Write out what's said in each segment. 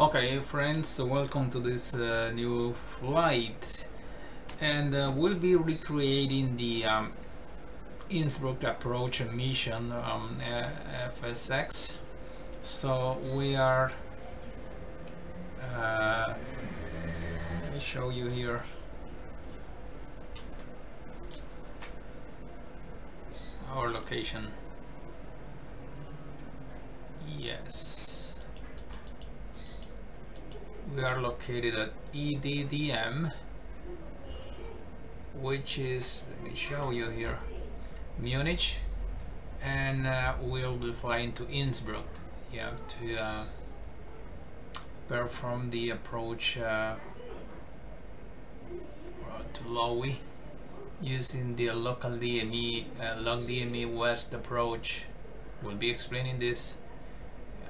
Okay friends, so welcome to this new flight, and we'll be recreating the Innsbruck Approach mission FSX. So we are let me show you here our location. Yes, we are located at EDDM, which is, let me show you here, Munich, and we'll be flying to Innsbruck, yeah, to perform the approach to LOWI using the local DME, LOC DME West approach. We'll be explaining this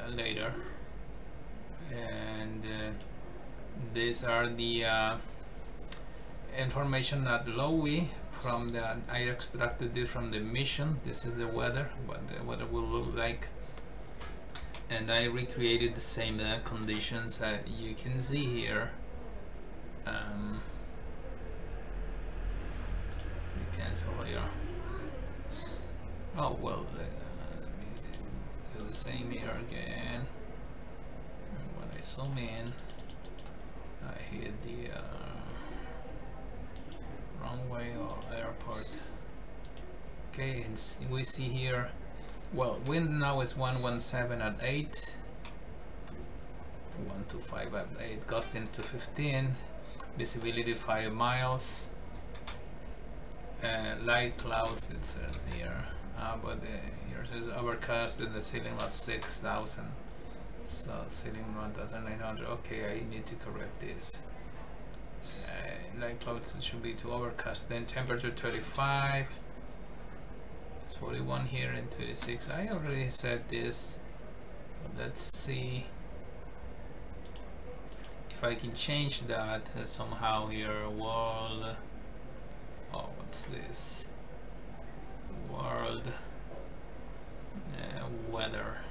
later, and these are the information at LOWI from the I extracted it from the mission. This is the weather, what the weather will look like, and I recreated the same conditions you can see here. Cancel here. Oh well, let me do the same here again. When I zoom in, I hit the runway or airport. Okay, and we see here, well, wind now is 117 at 8, 125 at 8, gusting to 15, visibility 5 miles, light clouds, it says here, but here says overcast and the ceiling was 6,000, so ceiling 1,900. Okay, I need to correct this. Light clouds should be to overcast. Then temperature 35, it's 41 here, and 26. I already said this, but let's see if I can change that somehow here. World, oh, what's this? World weather.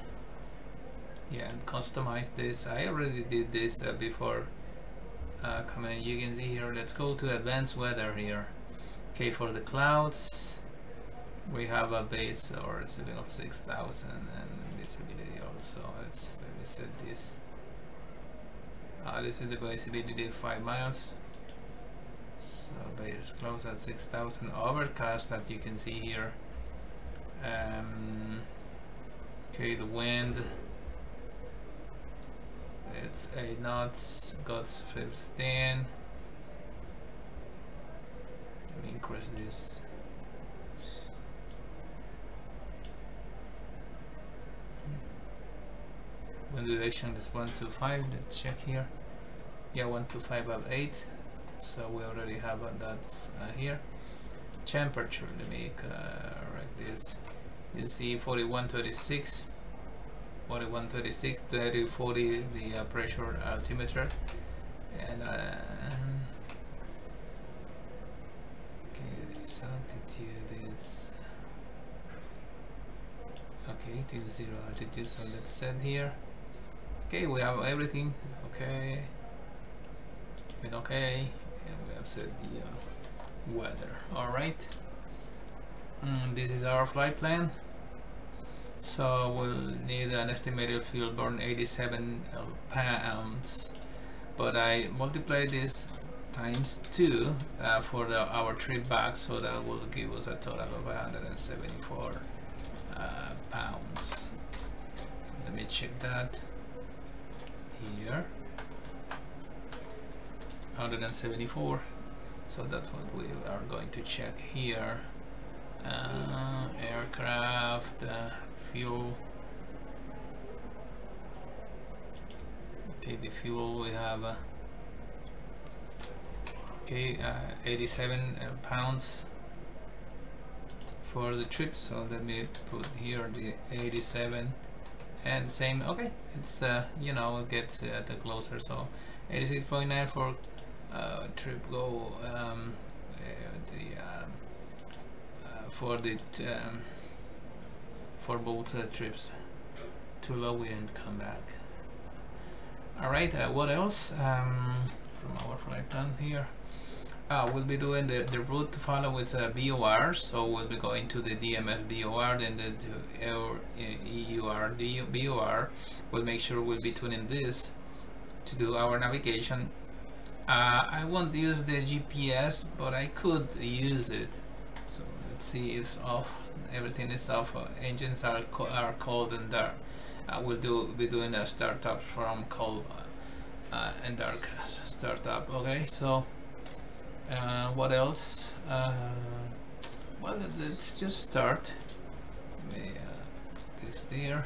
Yeah, and customize this. I already did this before coming in. You can see here, let's go to advanced weather here. Okay, for the clouds we have a base or a ceiling of 6,000 and visibility also. Let me set this. This is the visibility 5 miles. So base close at 6,000. Overcast, that you can see here. Okay, the wind, it's 8 knots, gusts 15. Let me increase this. Wind direction is 125. Let's check here. Yeah, 125 at 8. So we already have that here. Temperature, let me correct this. You see 41.36, 41.36, 30.40 the pressure altimeter, and okay, this altitude is okay to 0 altitude. So let's set here. Okay, we have everything. Okay, and okay, and we have set the weather. All right. This is our flight plan. So we'll need an estimated fuel burn 87 pounds, but I multiply this times 2 for our trip back, so that will give us a total of 174 pounds. Let me check that here. 174. So that's what we are going to check here. Aircraft, fuel. Okay, the fuel we have okay, 87 pounds for the trip. So let me put here the 87 and the same. Okay, it's you know, it gets the closer. So 86.9 for trip go. For both trips to LOWI and come back. Alright, what else? From our flight plan here. We'll be doing the route to follow with BOR, so we'll be going to the DMS BOR, then the EUR BOR. We'll make sure we'll be tuning this to do our navigation. I won't use the GPS, but I could use it. So let's see if off. Everything is off. Engines are cold and dark. We'll be doing a startup from cold and dark startup. Okay, so what else? Well, let's just start. This there.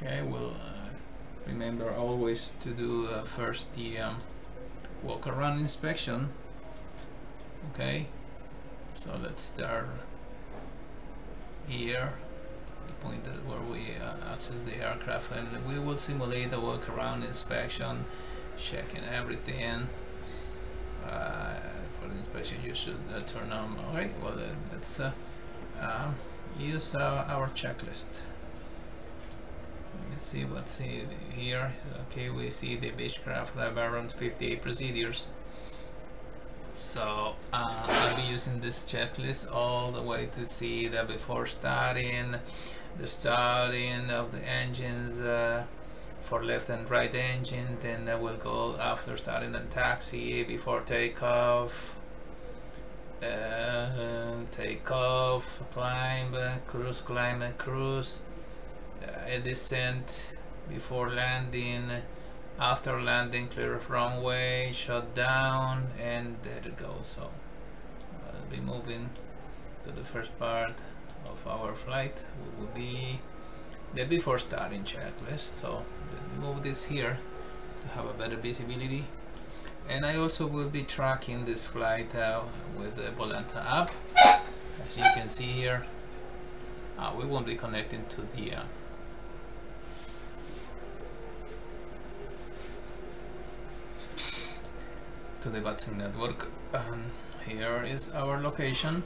Okay, we'll remember always to do first the walk around inspection. Okay, so let's start here, the point where we access the aircraft, and we will simulate a walk around inspection, checking everything. For the inspection you should turn on. Alright, well let's use our checklist. Let me see what's here. Okay, we see the Beechcraft around 58 procedures. So I'll be using this checklist all the way to see that before starting, the starting of the engines for left and right engine, then that will go after starting the taxi, before takeoff, climb, cruise, a descent, before landing, after landing, clear of runway, shut down, and there it goes. So I'll be moving to the first part of our flight, which will be the before starting checklist. So let me move this here to have a better visibility. And I also will be tracking this flight with the Volanta app. As you can see here, we won't be connecting to the VATSIM network. Here is our location.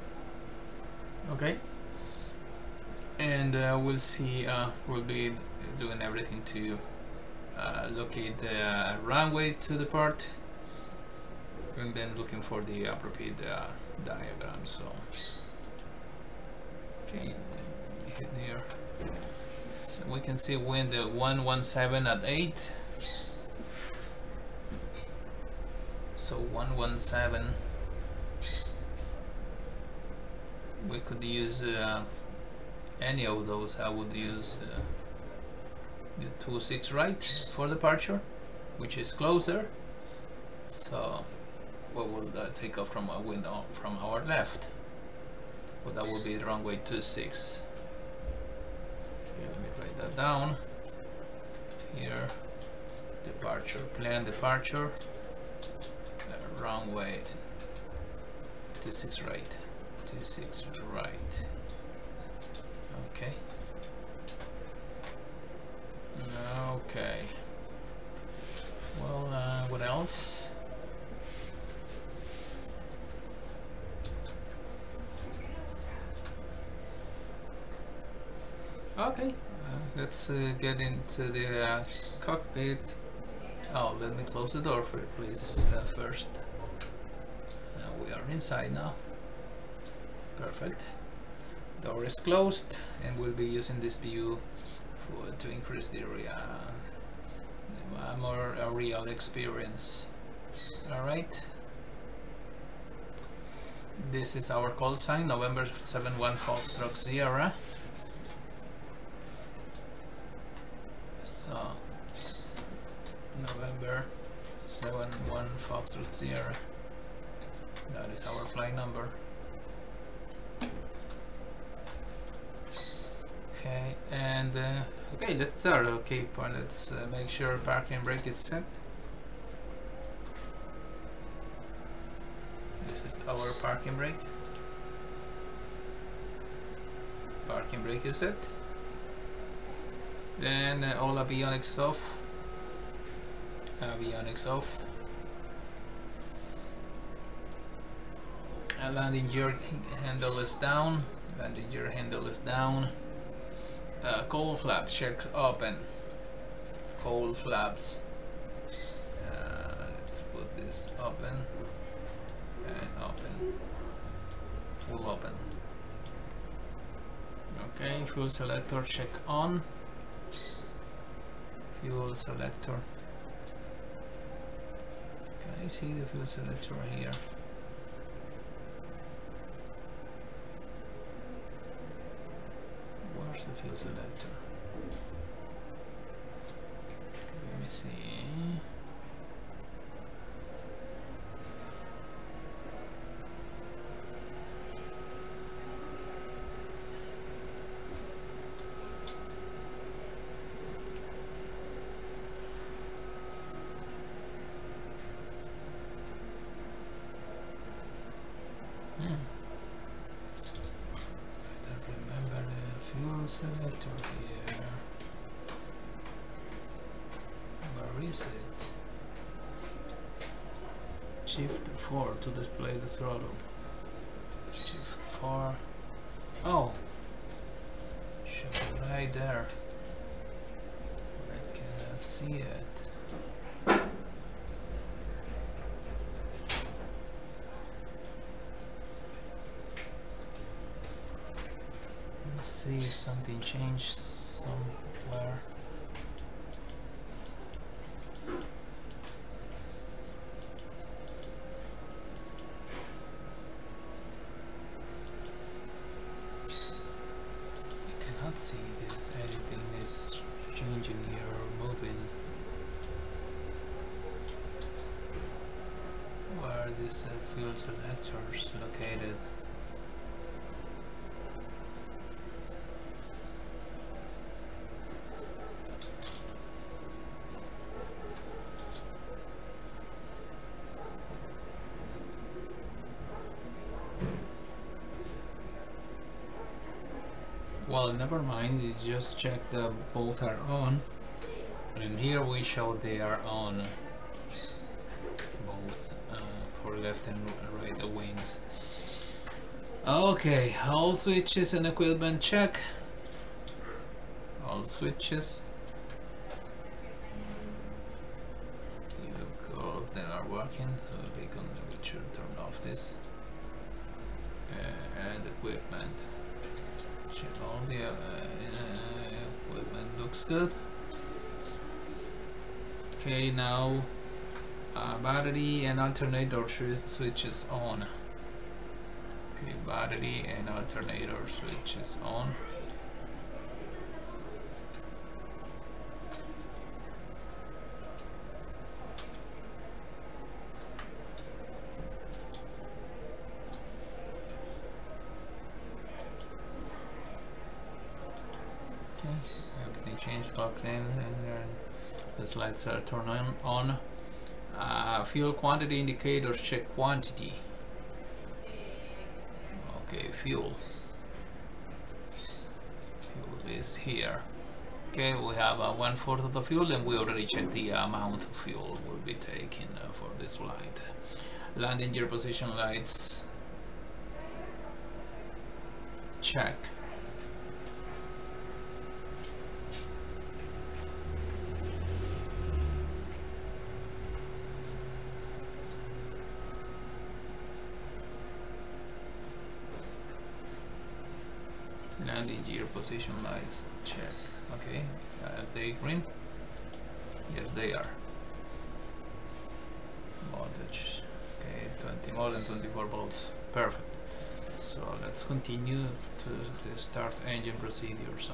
Okay, and we'll see. We'll be doing everything to locate the runway to depart, and then looking for the appropriate diagram. So okay, hit here. So we can see wind 117 at 8. So 117. We could use any of those. I would use the 26 right for departure, which is closer. So we will take off from a window from our left. Well, that will be the runway 26. Okay, let me write that down. Here, departure, plan departure, runway 26 right, 26 right. Okay. Okay. Well, what else? Okay, let's get into the cockpit. Oh, let me close the door for it, please, first. We are inside now. Perfect. Door is closed, and we'll be using this view to increase the more real experience. All right. This is our call sign, November 71 Foxtrot Sierra. So November 71 Foxtrot Sierra. That is our flight number. Okay, and okay, let's start. Okay, let's make sure parking brake is set. This is our parking brake. Parking brake is set. Then all avionics off. Avionics off. Landing gear handle is down. Landing gear handle is down. Cowl flap checks open. cowl flaps. Let's put this open and open, full open. Okay, fuel selector check on. Fuel selector. Can I see the fuel selector here? Where's the fuel selector? Let me see. Selector here. Where is it? Shift 4 to display the throttle. Shift 4. Oh! Should be right there. I cannot see it. See if something changed somewhere. I cannot see this. Anything is changing here or moving. Where are these fuel selectors located? Well, never mind, you just check the both are on, and here we show they are on, both for left and right wings. Okay, all switches and equipment check. All switches. Look, all of them are working, so we should turn off this. And equipment. Check all the equipment looks good. Okay, now battery and alternator switches on. Okay, battery and alternator switches on. Everything changed, clocks in, and the lights are turned on. Fuel quantity indicators check quantity. Okay, fuel is here. Okay, we have 1/4 of the fuel, and we already checked the amount of fuel we'll be taking for this flight. Landing gear position lights check. Landing gear position lights check. Okay, are they green? Yes, they are. Voltage. Okay, 20 more than 24 volts. Perfect. So let's continue to the start engine procedure. So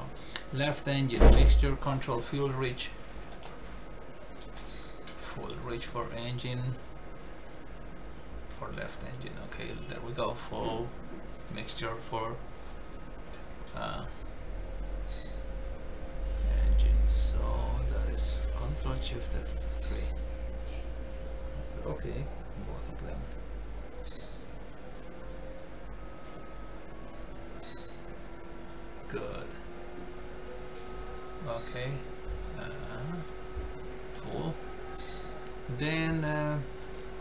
left engine mixture control fuel reach. Full reach for engine. For left engine. Okay, there we go. Full mixture for engine. So that is control shift F3. Okay, both of them. Good. Okay. Full. Then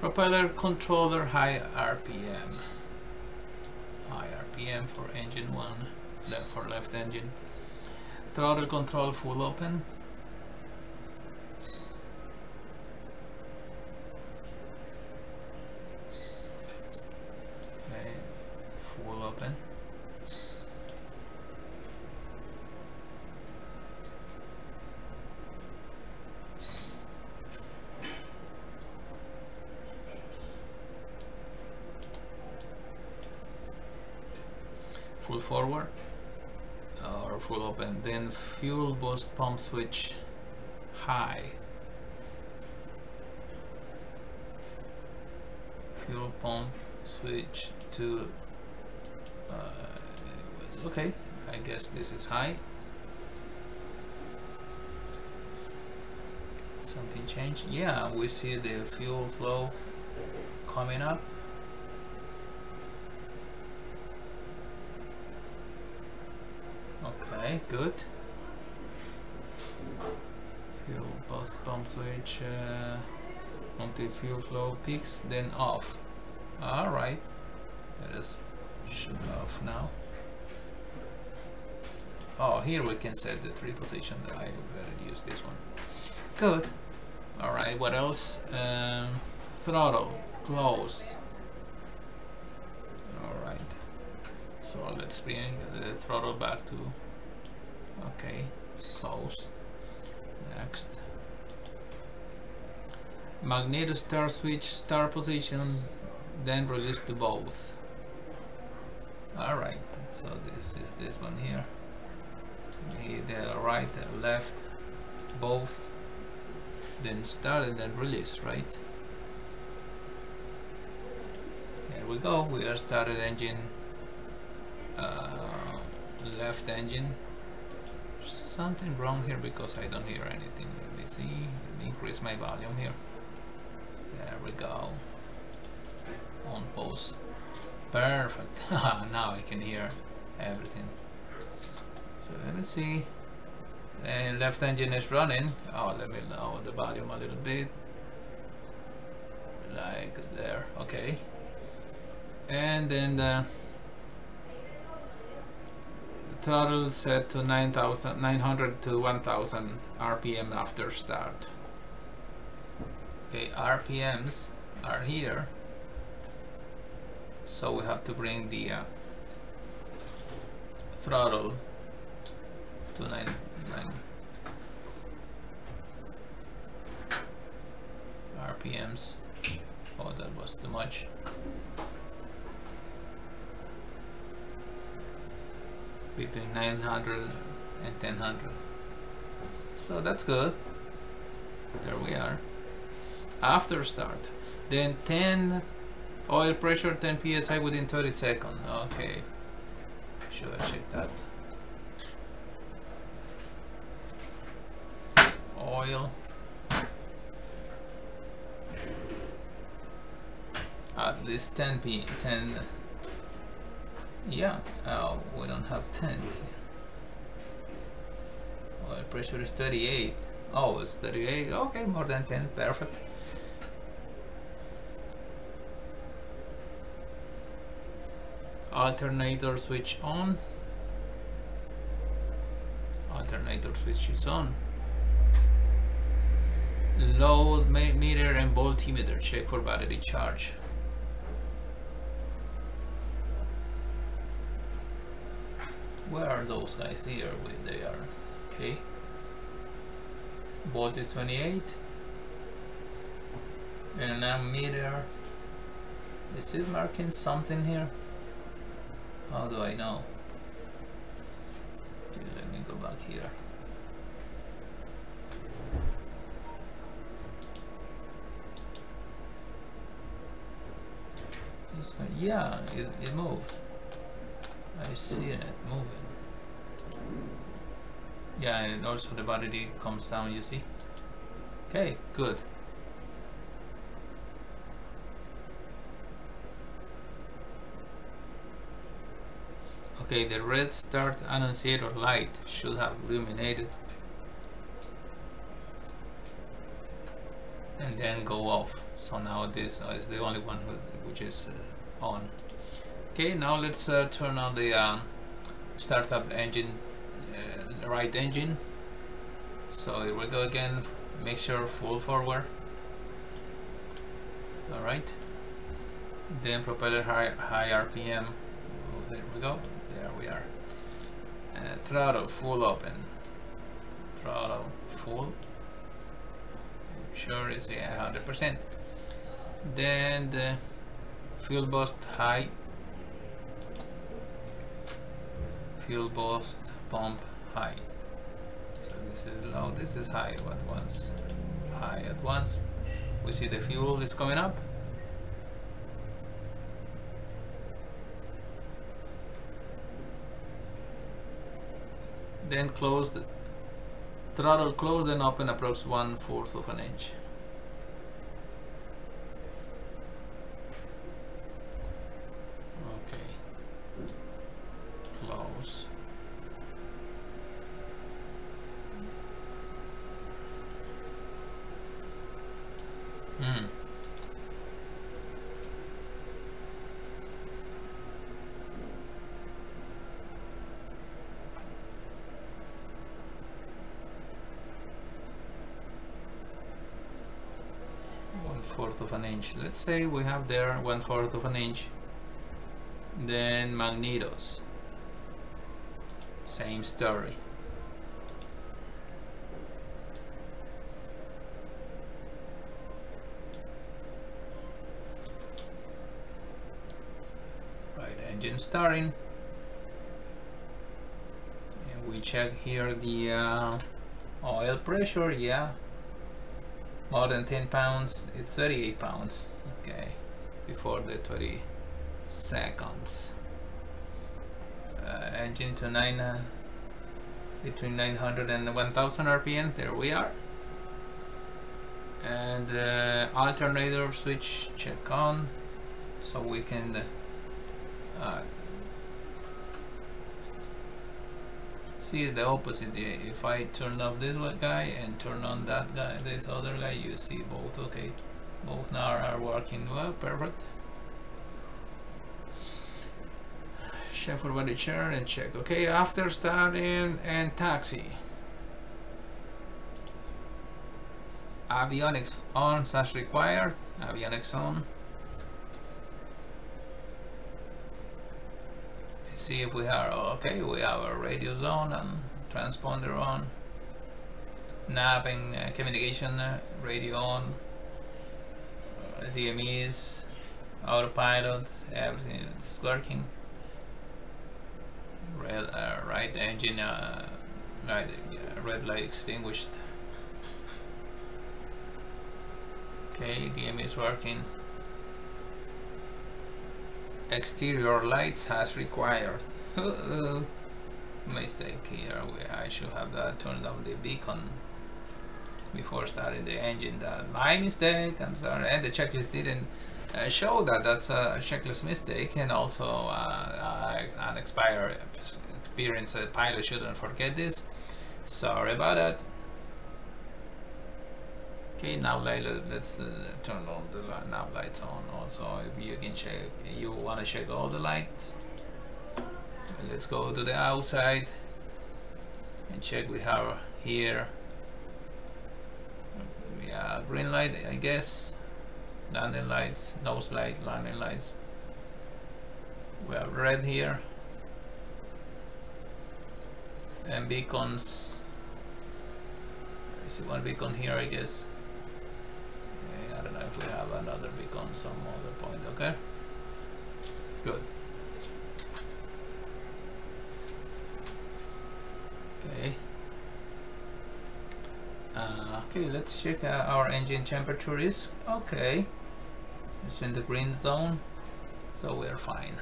propeller controller high RPM. High RPM for engine 1. For left engine. Throttle control full open. full forward or full open. Then fuel boost pump switch high. Fuel pump switch to okay, I guess this is high. Something changed? Yeah, we see the fuel flow coming up. Okay, good. Fuel boost pump switch until fuel flow peaks, then off. Alright, let us shut off now. Oh, here we can set the 3 position. I better use this one. Good. Alright, what else? Throttle closed. Alright, so let's bring the throttle back to okay, closed. Next, magneto start switch, start position, then release to both. Alright, so this is this one here. The right, the left, both, then start and then release, right? Here we go, we are started engine, left engine. Something wrong here because I don't hear anything. Let me see, let me increase my volume here. There we go, on pause. Perfect. Now I can hear everything. So let me see. And left engine is running. Oh, let me lower the volume a little bit. Like there. Okay. And then the throttle set to 900 to 1000 RPM after start. Okay, RPMs are here. So we have to bring the throttle to 9 RPMs. Oh, that was too much. Between 900 and 1000. So that's good. There we are. After start, then 10 oil pressure, 10 psi within 30 seconds. Okay, should I check that? Oil at least 10 yeah. Oh, we don't have 10 here. Oil pressure is 38. Oh, it's 38. Okay, more than 10. Perfect. Alternator switch on. Alternator switch is on. Load meter and voltmeter check for battery charge. Where are those guys? Here they are. Okay. Voltage 28. And ammeter. Is it marking something here? How do I know? Okay, let me go back here. Yeah, it moved. I see it moving. Yeah, and also the battery comes down, you see. Okay, good. Okay, the red start annunciator light should have illuminated and then go off. So now this is the only one which is on. Okay, now let's turn on the startup engine, right engine. So here we go again. Make sure full forward. All right. Then propeller high RPM. Oh, there we go. There we are. Throttle full open. Throttle full. Sure it's 100%. Then the fuel boost high. fuel boost pump high. So this is low, this is high at once. High at once. We see the fuel is coming up. Then close the throttle, close, then open approx 1/4 of an inch. Okay. Close. One-fourth of an inch. Let's say we have there 1/4 of an inch. Then magnetos. Same story. Right, engine starting. And we check here the oil pressure. Yeah, more than 10 pounds. It's 38 pounds. Okay, before the 20 seconds. Engine to between 900 and 1000 RPM. There we are. And alternator switch check on, so we can see the opposite. If I turn off this one guy and turn on that guy, this other guy, you see both. Okay, both now are working well. Perfect. Check for body chair and check. Okay, after starting and taxi. Avionics on as required. Avionics on. Let's see if we are okay. We have our radios on and transponder on. Nav and communication radio on. DMEs, autopilot, everything is working. Right engine, red light extinguished. Okay, DME is working. Exterior lights as required. Mistake here. I should have turned off the beacon before starting the engine. That my mistake. I'm sorry. And the checklist didn't show that. That's a checklist mistake, and also an experienced pilot shouldn't forget this. Sorry about that. Okay, now let's turn all the nav lights on. Also, if you can check, you want to check all the lights. Let's go to the outside and check. We have here, yeah, green light, I guess. Landing lights, nose light, landing lights. We have red here, and beacons. I see one beacon here, I guess. I don't know if we have another beacon some other point. Okay, good. Okay. Okay, let's check our engine temperature is okay. It's in the green zone, so we're fine.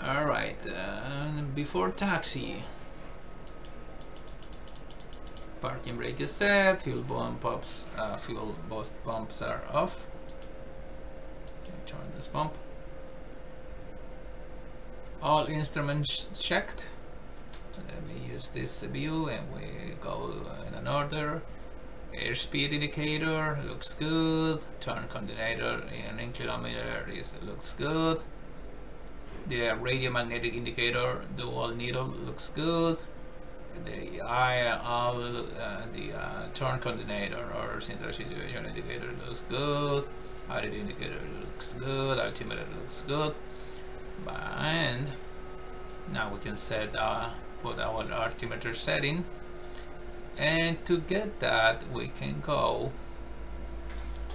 All right. Before taxi, parking brake is set. Fuel boost pumps are off. Turn this pump. All instruments checked. Let me use this view and we go in an order. Airspeed indicator looks good. Turn coordinator in kilometer looks good. The radio magnetic indicator dual needle looks good. The turn coordinator or center situation indicator looks good. Altitude indicator looks good. Altimeter looks good. And now we can set put our altimeter setting, and to get that we can go,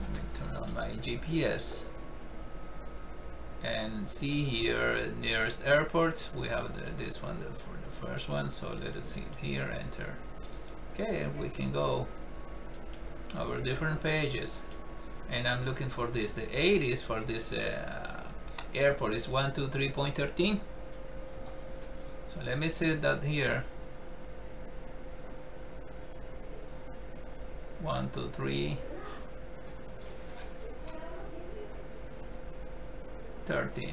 let me turn on my GPS. and see here nearest airport. We have this one for the first one, so let us see here, enter. Okay, and we can go over different pages, and I'm looking for this. The 80s for this airport is 123.13. So let me set that here. 123.13.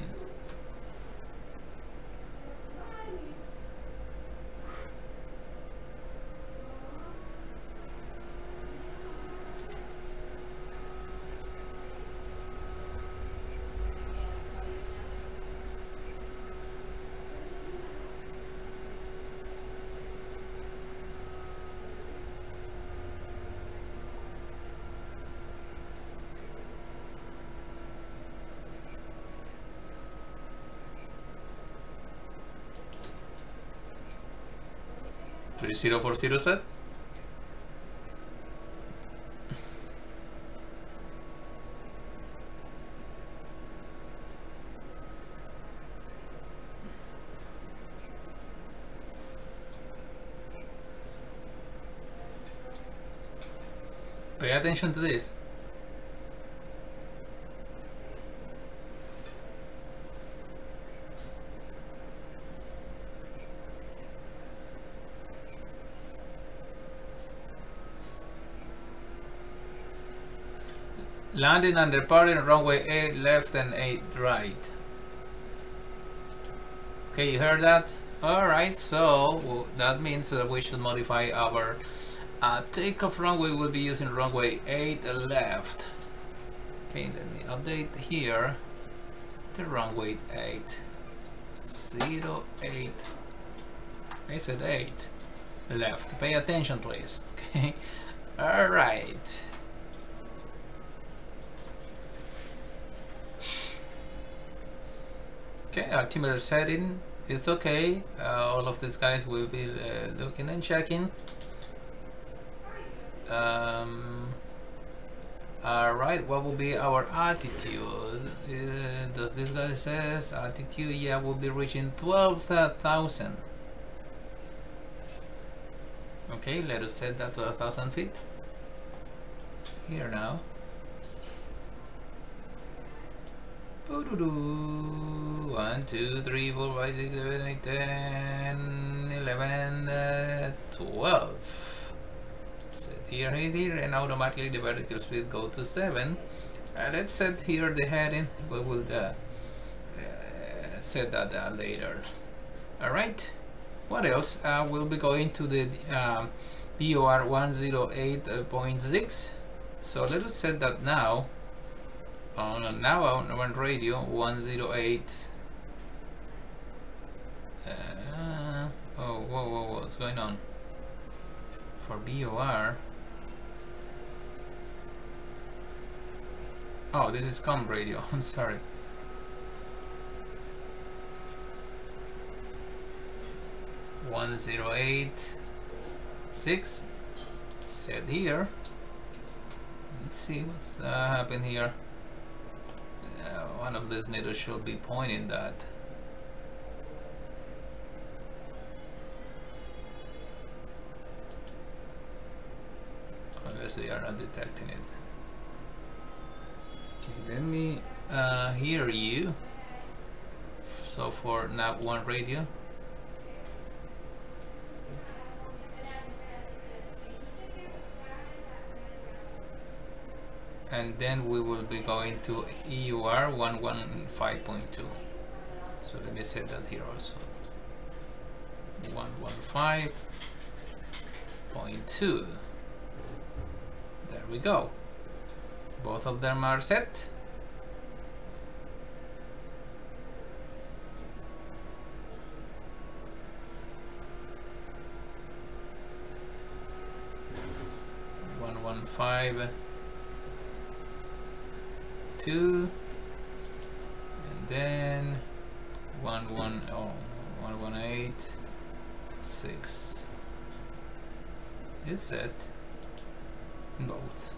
Three 040 set. Pay attention to this. Landing and departing runway 8 left and 8 right. Okay, you heard that? Alright, so that means that we should modify our takeoff runway. We'll be using runway 8 left. Okay, let me update here the runway 8. 08. I said 8 left. Pay attention, please. Okay, alright. Okay, altimeter setting, it's okay. All of these guys will be looking and checking. Alright, what will be our altitude? Does this guy says altitude? Yeah, we'll be reaching 12,000. Okay, let us set that to 1,000 feet. Here now. 1, 2, 3, 4, 5, 6, 7, 8, 10, 11, 12. Set here, and automatically the vertical speed go to 7. Let's set here the heading. We will set that later. Alright, what else? We'll be going to the BOR 108.6. So let us set that now. Now on radio 108. Whoa, what's going on? For BOR. Oh, this is com radio. I'm sorry. .108.6 set here. Let's see what's happened here. One of these needles should be pointing that. Unless they are not detecting it. Okay, let me hear you. So for nav 1 radio. And then we will be going to EUR 115.2. So let me set that here also. 115.2. There we go. Both of them are set. .115.2 and then 118.6 is set in both.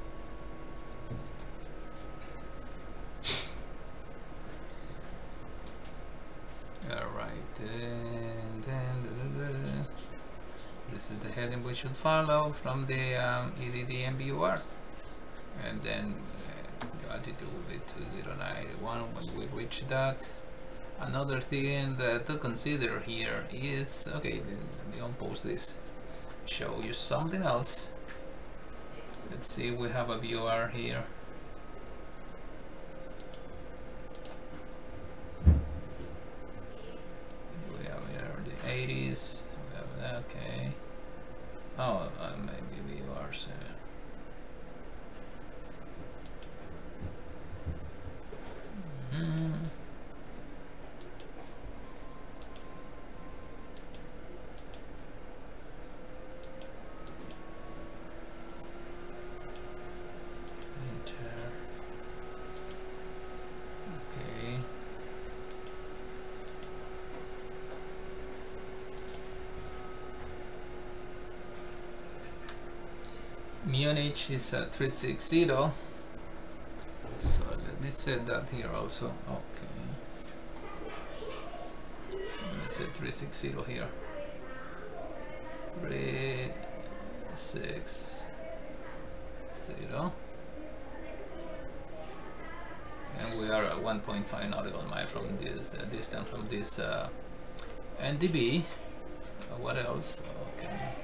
this is the heading we should follow from the EDDM BUR, and then the altitude will be 2091 when we reach that. Another thing that to consider here is, okay, let me unpost this, show you something else. Let's see, we have a BUR here. We have here the 80s, we have that, okay. Oh, maybe BURs. Munich is a 360, so let me set that here also. Okay, let me set 360 here. 360, and we are at 1.5 nautical mile from this distance from this NDB. What else? Okay.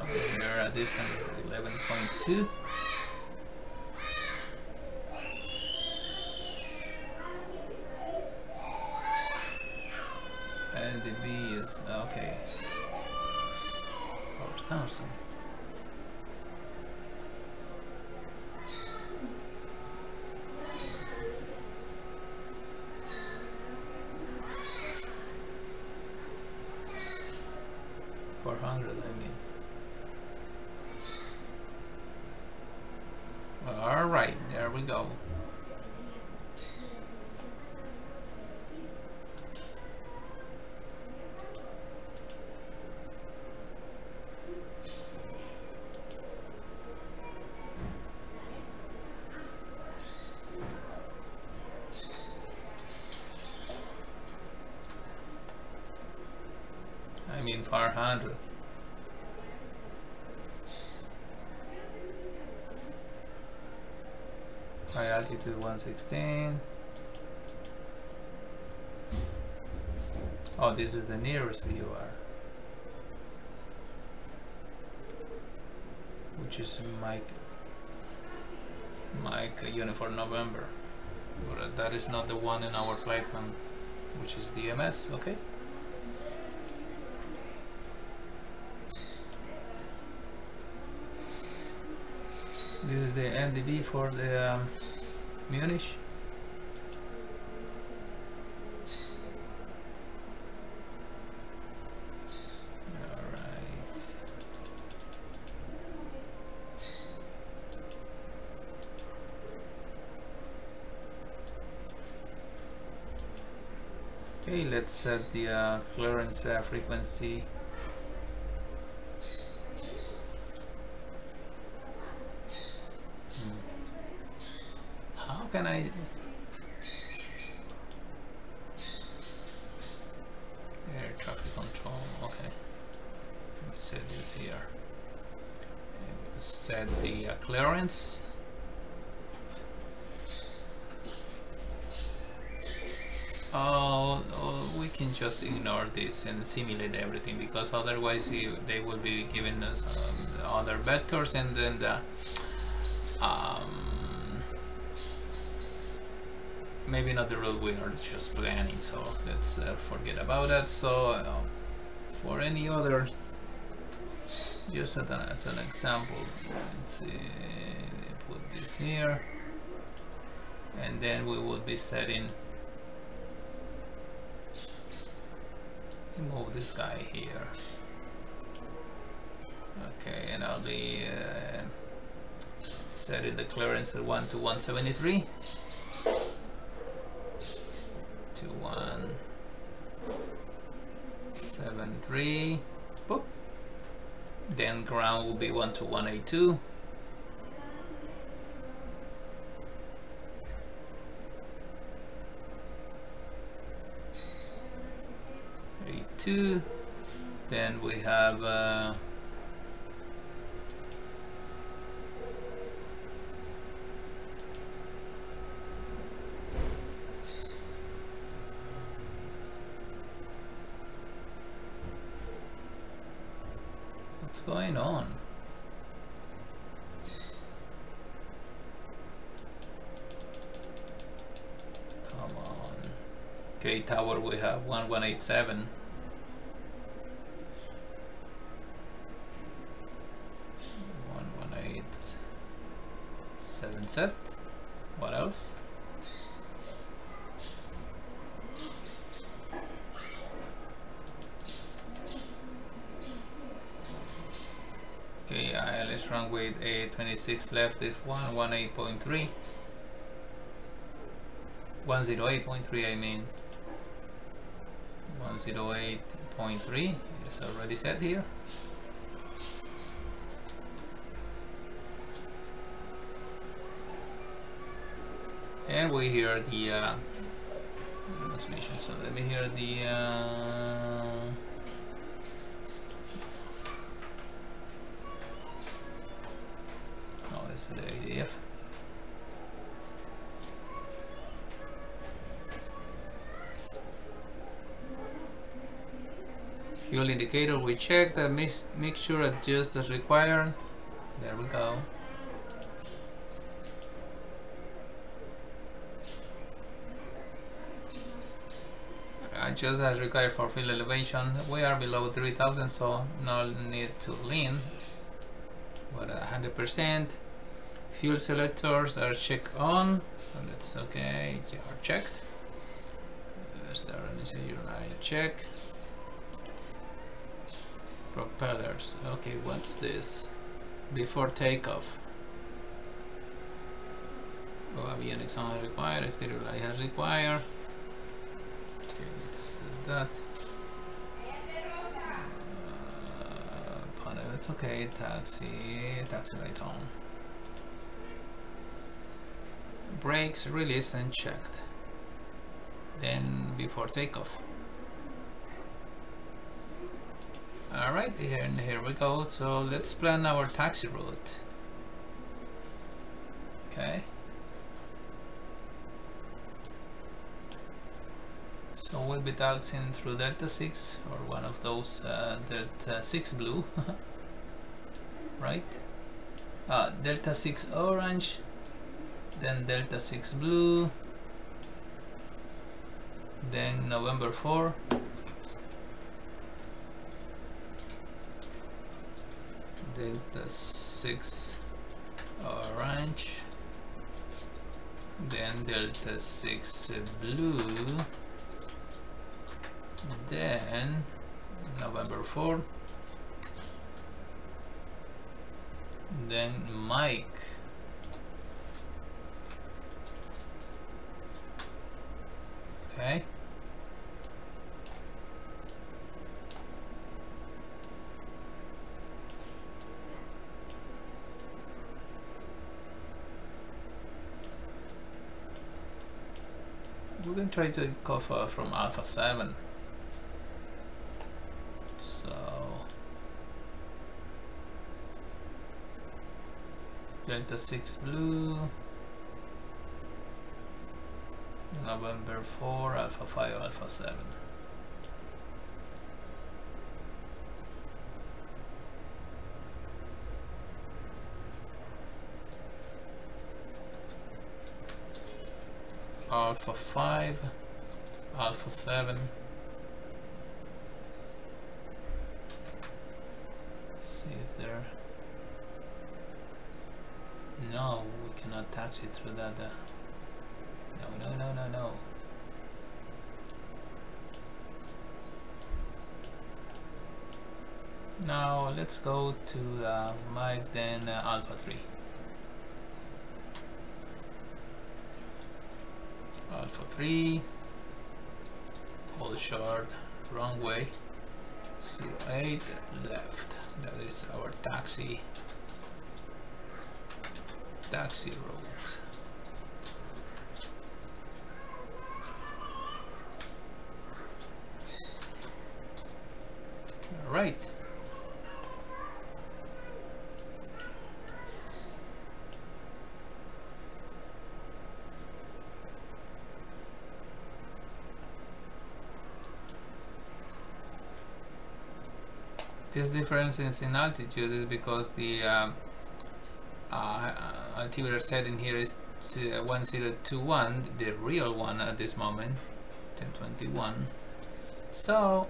Here at distance 11.2. And the B is okay. 4,000. I mean. Alright, there we go. I mean 400. High altitude 116. Oh, this is the nearest BUR, which is Mike Uniform November. But that is not the one in our flight plan, which is DMS. Okay. This is the NDB for the Munich. Alright. Okay, let's set the clearance frequency. How can I? Air traffic control. Okay, let's set this here. And set the clearance. Oh, we can just ignore this and simulate everything, because otherwise they will be giving us other vectors, and then the maybe not the route we are just planning, so let's forget about that. So for any other, just as an example, let's see, put this here, and then we will be setting, move this guy here. Okay, and I'll be setting the clearance at 1 to 173. To 173. Boop. Then ground will be 1 to 182. 2. Then we have what's going on? Come on. Okay, tower we have 1187. 1187 set. What else? Okay, let's run with a 26 left with 118.3. 108.3 I mean. 108.3 is already set here. And we hear the transmission. So let me hear the oh, this is the ADF. Fuel indicator, we check the mixture adjust as required. There we go. Adjust as required for fuel elevation. We are below 3000, so no need to lean. But 100%. Fuel selectors are checked on. So let's okay, are checked. Star initial check. Propellers. Okay, what's this? Before takeoff. Oh, avionics on as required. Exterior light as required. Okay, let's set that. Panel, it's okay. Taxi light on. Brakes released and checked. Then before takeoff. Alright, here we go. So let's plan our taxi route. Okay. So we'll be taxiing through Delta 6 or one of those Delta 6 blue. Right? Delta 6 orange, then Delta 6 blue, then November 4. Delta 6 orange, then Delta 6 blue, then November 4, then Mike, okay. We're going to try to cover from Alpha 7. So Delta 6 blue, November 4, Alpha 5, Alpha 7. Alpha 5, Alpha 7. See if there. No, we cannot taxi through that. No. Now let's go to Mike, then Alpha 3. Alpha 3, hold short, wrong way, 08 left. That is our taxi route. Right. This difference in altitude is because the altimeter setting here is 1021, the real one at this moment, 1021. So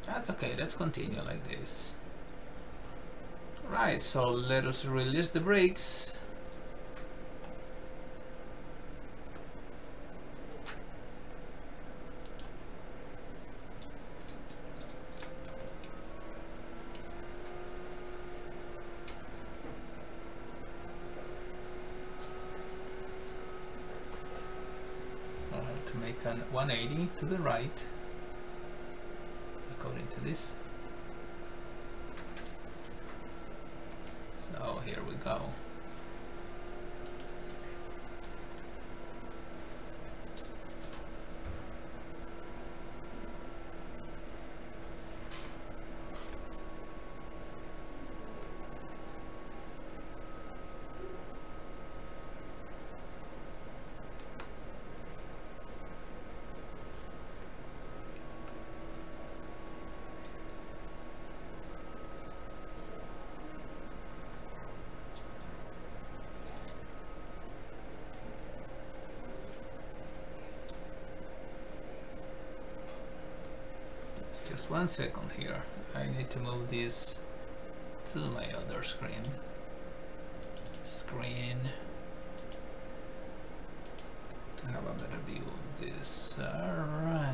that's okay, let's continue like this. Right, so let us release the brakes. To make an 180 to the right, according to this. So here we go. Just 1 second here. I need to move this to my other screen. To have a better view of this. Alright.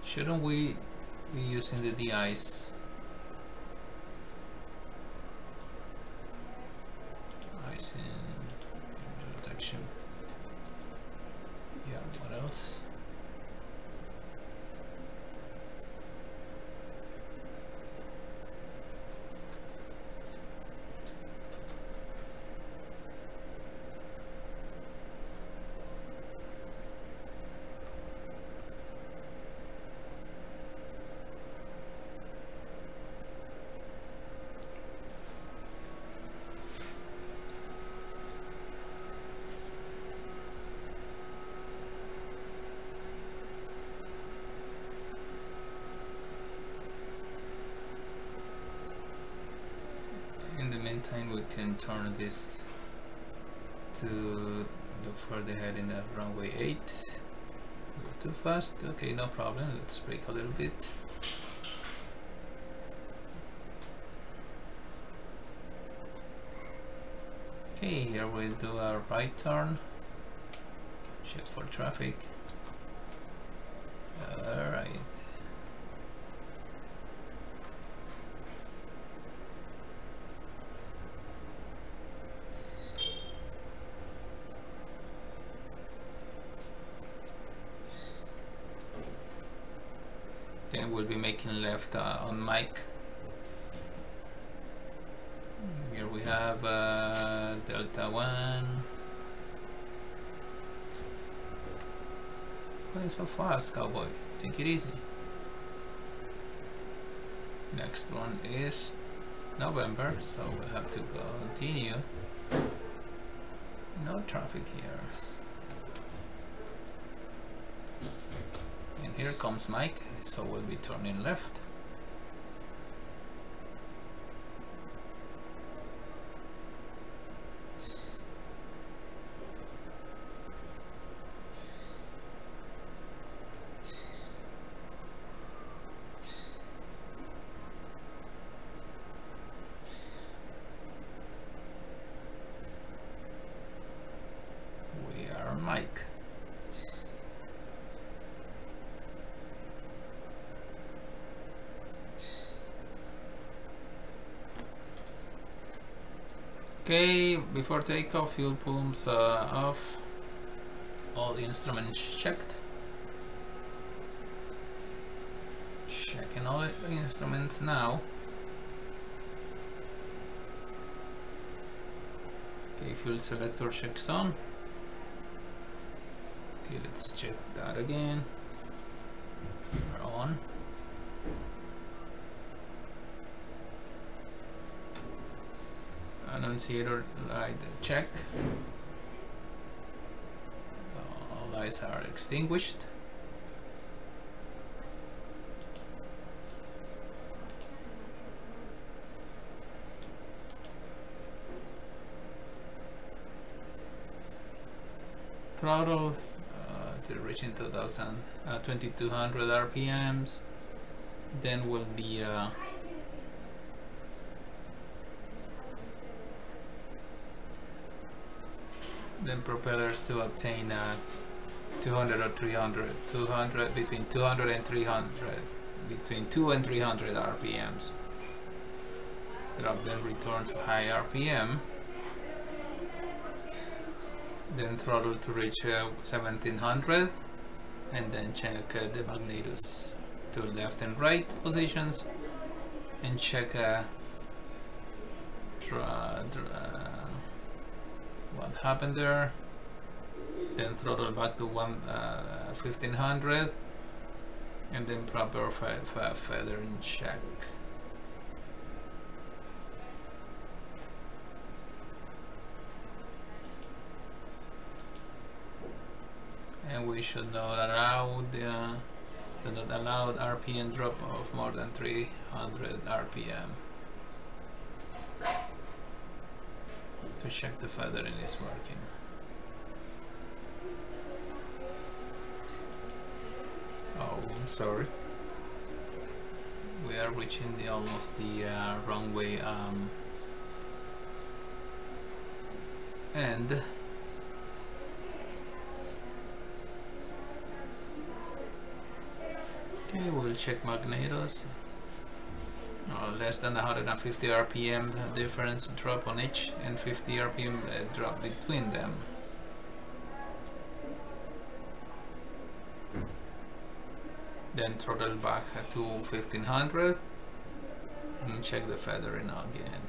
Shouldn't we be using the de-ice? Icing protection. Yeah, what else? Meantime, we can turn this to look further ahead in the runway 8. Go too fast. Okay, no problem. Let's brake a little bit. Okay, here we'll do our right turn. Check for traffic. Alright. Then we'll be making left on Mike. Here we have Delta 1. Going so fast, cowboy. Take it easy. Next one is November, so we'll have to continue. No traffic here. And here comes Mike, so we'll be turning left. Okay, before takeoff, fuel pumps off. All the instruments checked. Checking all the instruments now. Okay, fuel selector checks on. Okay, let's check that again. We're on. Annunciator light check. All lights are extinguished. Throttle to reaching 2200 RPMs. Then will be then propellers to obtain 200 or 300, 200 between 200 and 300, between 2 and 300 RPMs. Drop, then return to high RPM. Then throttle to reach 1700, and then check the magnetos to left and right positions, and check what happened there. Then throttle back to 1500, and then proper feathering check. And we should not allow the RPM drop of more than 300 RPM. To check the feathering is working. Oh, I'm sorry. We are reaching almost the runway end. Okay, we'll check magnetos. Less than 150 RPM difference drop on each, and 50 RPM drop between them. Then throttle back to 1500 and check the feathering again.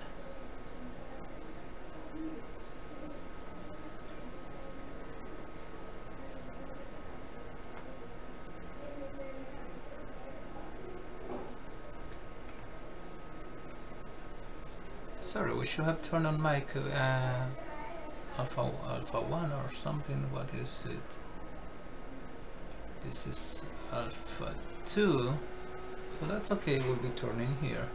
Sorry, we should have turned on mic alpha 1 or something. What is it? This is alpha 2, so that's okay. We'll be turning here.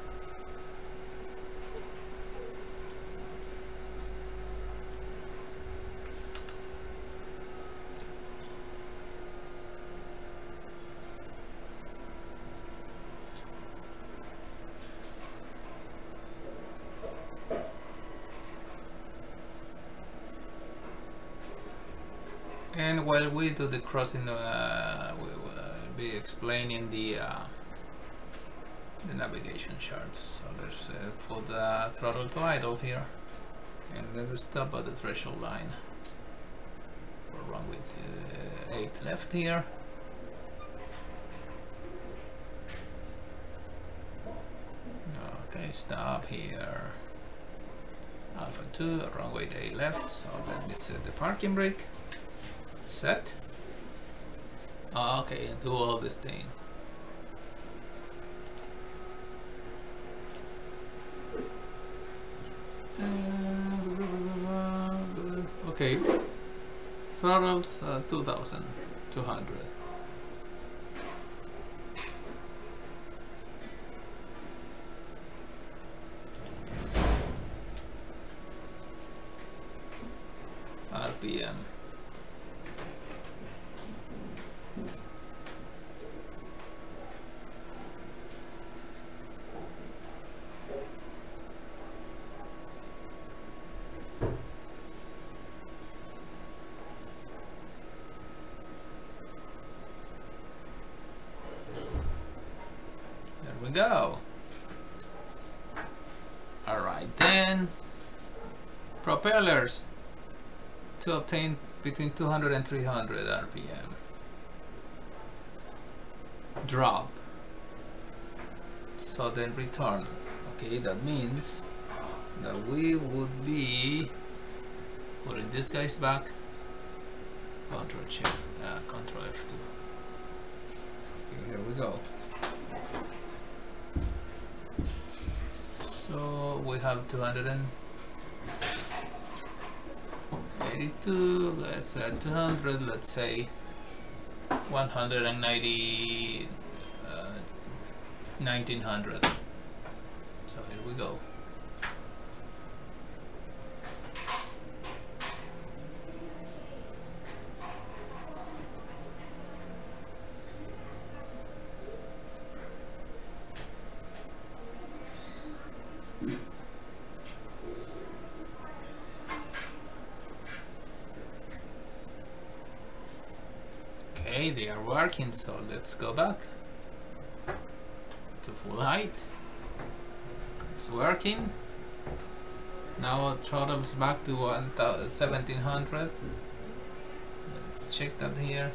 And while we do the crossing, we will be explaining the navigation charts. So let's put the throttle to idle here, and then we stop at the threshold line for runway 8 left here. Okay, stop here. Alpha 2, runway 8 left. So let me set the parking brake. Set. Okay, do all this thing. Okay, throttles 2200. RPM. Go. All right, then Propellers to obtain between 200 and 300 RPM. Drop. So then return. Okay, that means that we would be putting these guys back. Control Shift, Control F2. Okay, here we go. So we have 282. Let's add 200. Let's say 190. 1900. So here we go. Okay, they are working, so let's go back to full height. It's working. Now it throttles back to 1700. Let's check that here.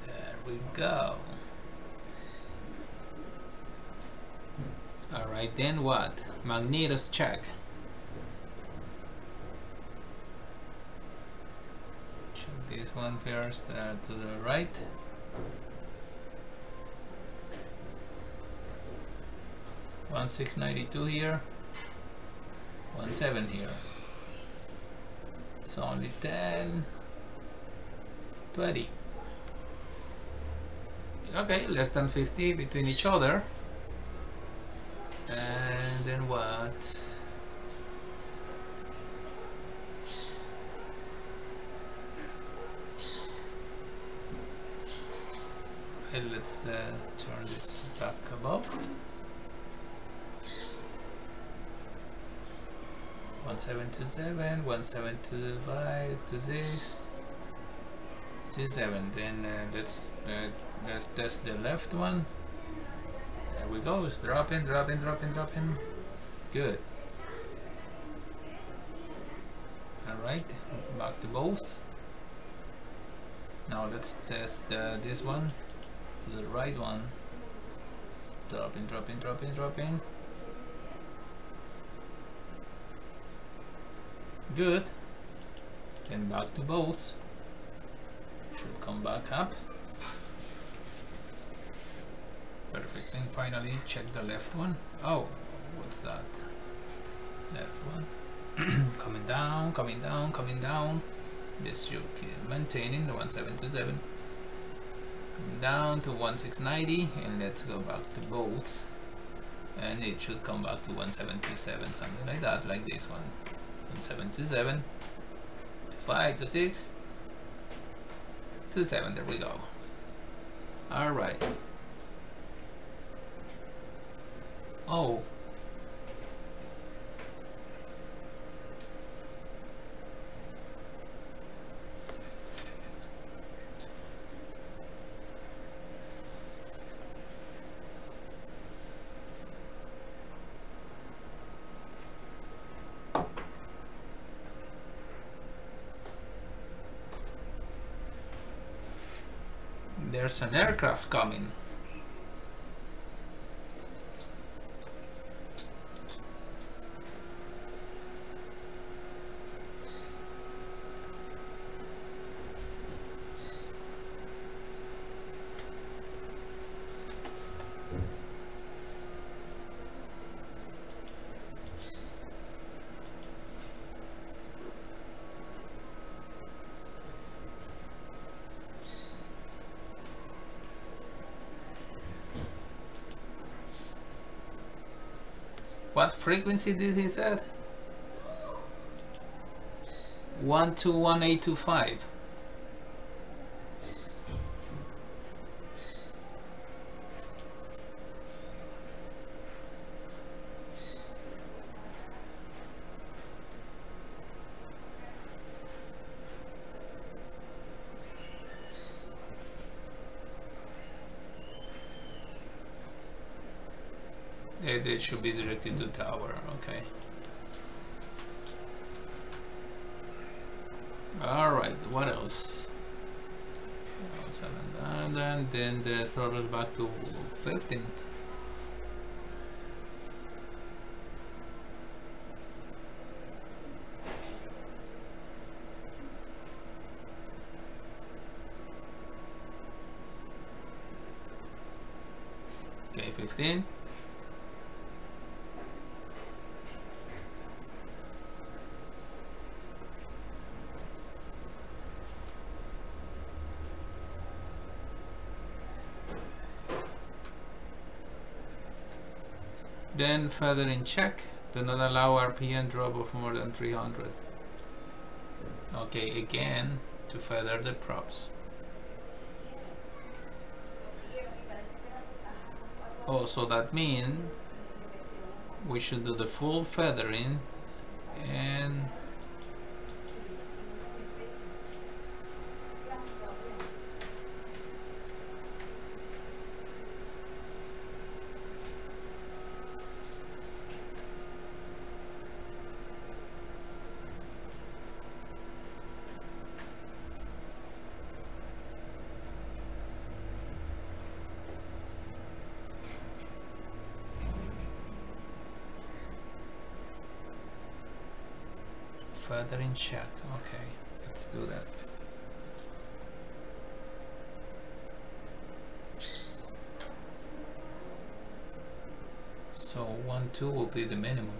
There we go. Alright, then what? Magnetos check. Check this one first to the right. One 692 here. 17 here. It's only 10, 20. Okay, less than 50 between each other. And then what? Okay, let's turn this back above. 1727, 1725, 26, 27. Then let's test the left one. There we go. It's dropping, dropping, dropping, dropping. Good. All right, back to both. Now let's test this one to the right one. Dropping, dropping, dropping, dropping. Good. Then back to both. Should come back up. Perfect. And finally check the left one. Oh, what's that? Left one. Coming down, coming down, coming down. This should keep maintaining the 1727. Coming down to 1690, and let's go back to both. And it should come back to 1727, something like that, like this one. 1727, 5 to 6 to 7. There we go. All right. Oh. There's an aircraft coming. What frequency did he set? 121825. It should be directed to tower. Okay. All right. What else? And then the throttle back to 15. Okay, 15. Then feather in check. Do not allow RPM drop of more than 300. Okay, again to feather the props. Oh, so that means we should do the full feathering and feather in check. Okay, let's do that. So 1-2 will be the minimum.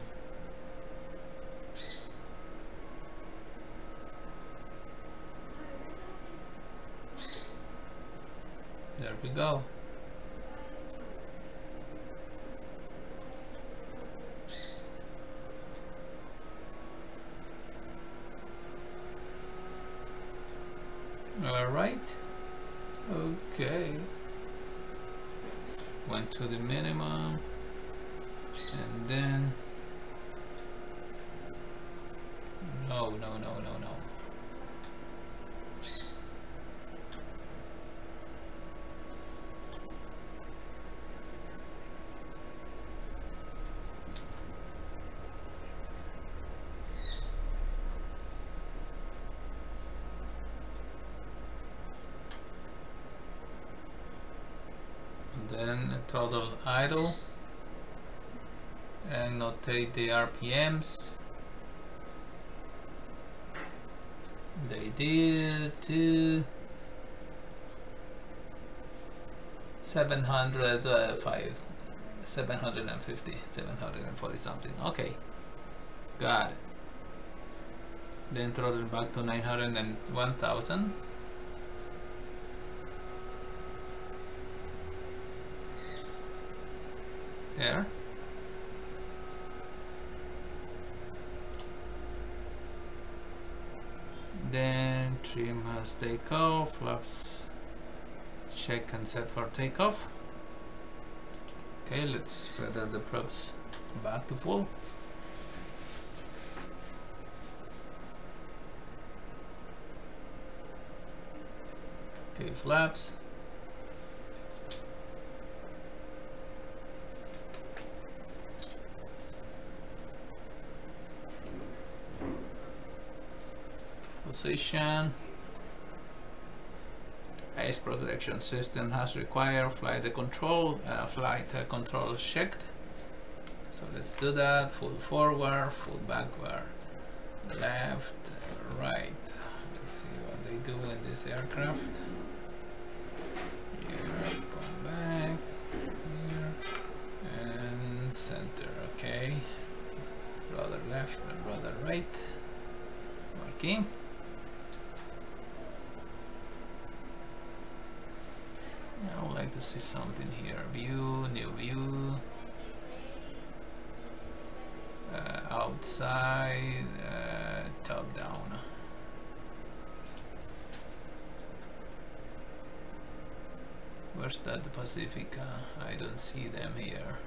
There we go. Alright, okay, went to the minimum, and then, no. Then throttle idle and notate the RPMs. They did to 750, 740 something. Okay, got it. Then throttle back to 900 and 1000. There. Then trim has takeoff, flaps check and set for takeoff. Okay, let's feather the props back to full. Okay, flaps. Position. Ice protection system has required flight control checked. So let's do that. Full forward, full backward, left, right. Let's see what they do in this aircraft. Here, come back, here, and center. Okay, rather left and rather right. Working. I would like to see something here. View, new view, outside, top down. Where's that, the Pacifica? I don't see them here.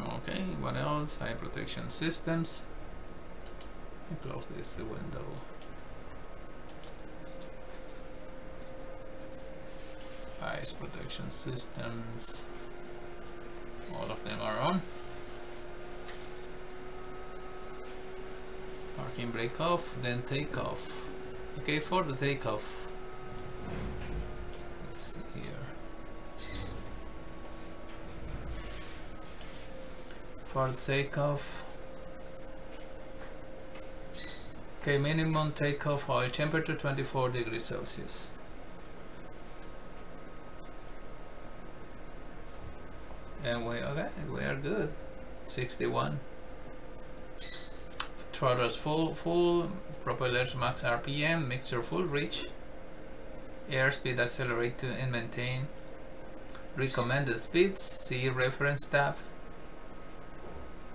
Okay, what else? Eye protection systems. Close this window. Ice protection systems, all of them are on. Parking brake off, then take off. Okay, for the takeoff, let's see here. For the takeoff, okay, minimum takeoff oil temperature 24 degrees Celsius. And we are good. 61. Throttles full, propellers max RPM, mixture full reach, airspeed accelerate to and maintain recommended speeds, see reference tab,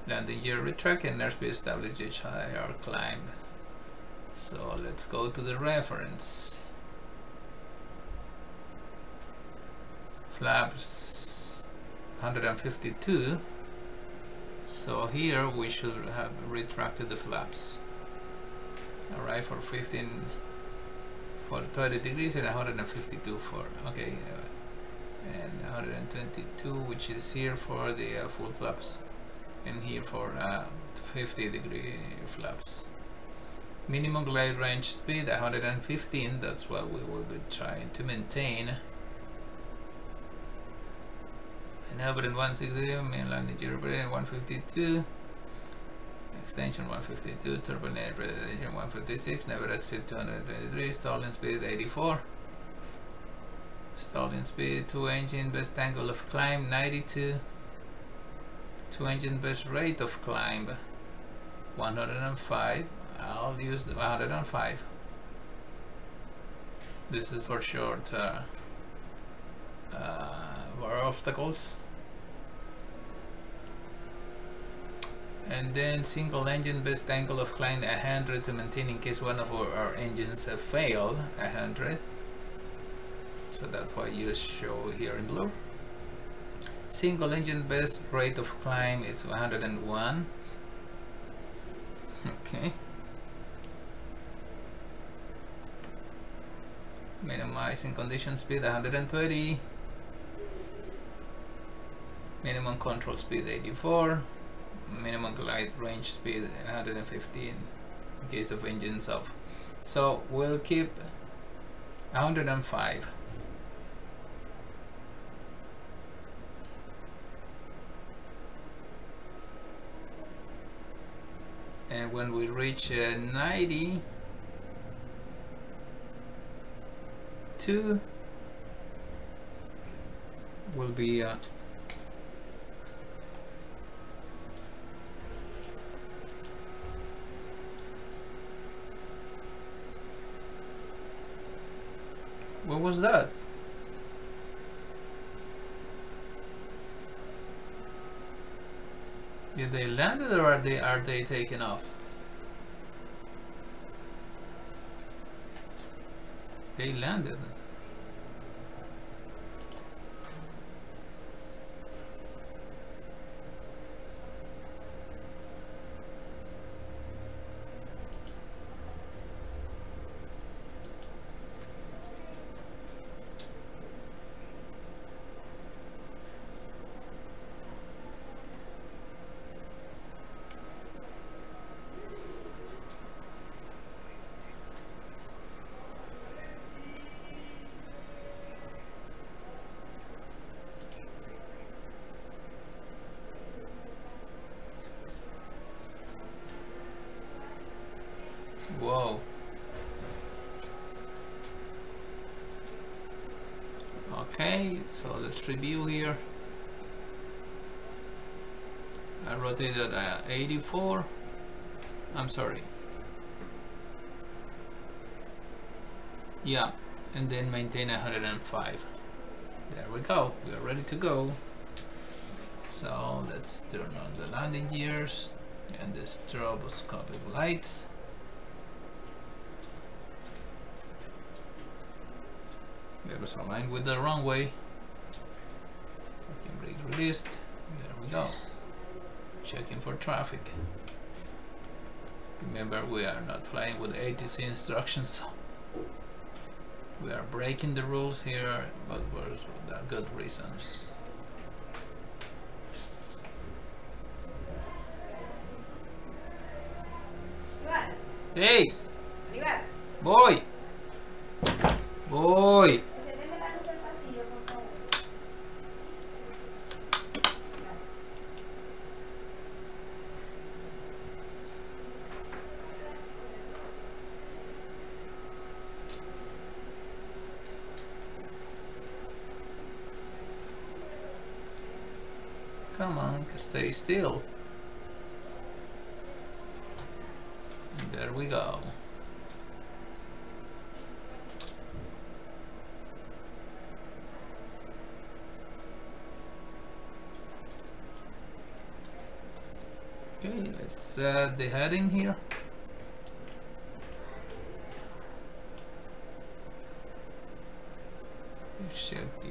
landing gear retract and airspeed establish each higher climb. So let's go to the reference. Flaps 152. So here we should have retracted the flaps. Alright, for 15, for 30 degrees and 152 for, okay, and 122, which is here for the full flaps, and here for 50 degree flaps. Minimum glide range speed 115, that's what we will be trying to maintain. And hover in 160, main landing gear 152, extension 152, turbulent engine 156, never exceed 223, stalling speed 84, stalling speed 2 engine, best angle of climb 92, 2 engine best rate of climb 105. I'll use the 105. This is for short for obstacles. And then single engine best angle of climb 100 to maintain in case one of our engines have failed, 100. So that's why you show here in blue. Single engine best rate of climb is 101. Okay. Minimizing condition speed 130. Minimum control speed 84. Minimum glide range speed 115 in case of engines off. So we'll keep 105. And when we reach 90, 2 will be what was that? Did they land it, or are they taking off? They landed. Whoa. Okay, so let's review here. I rotated at 84. I'm sorry. Yeah, and then maintain 105. There we go. We are ready to go. So let's turn on the landing gears and the stroboscopic lights. It was aligned with the runway. Parking brake released. There we go. Checking for traffic. Remember, we are not flying with ATC instructions, so we are breaking the rules here, but for a good reason. Hey! Voy! Voy! Come on, stay still. And there we go. Okay, let's set the heading here. Let's check the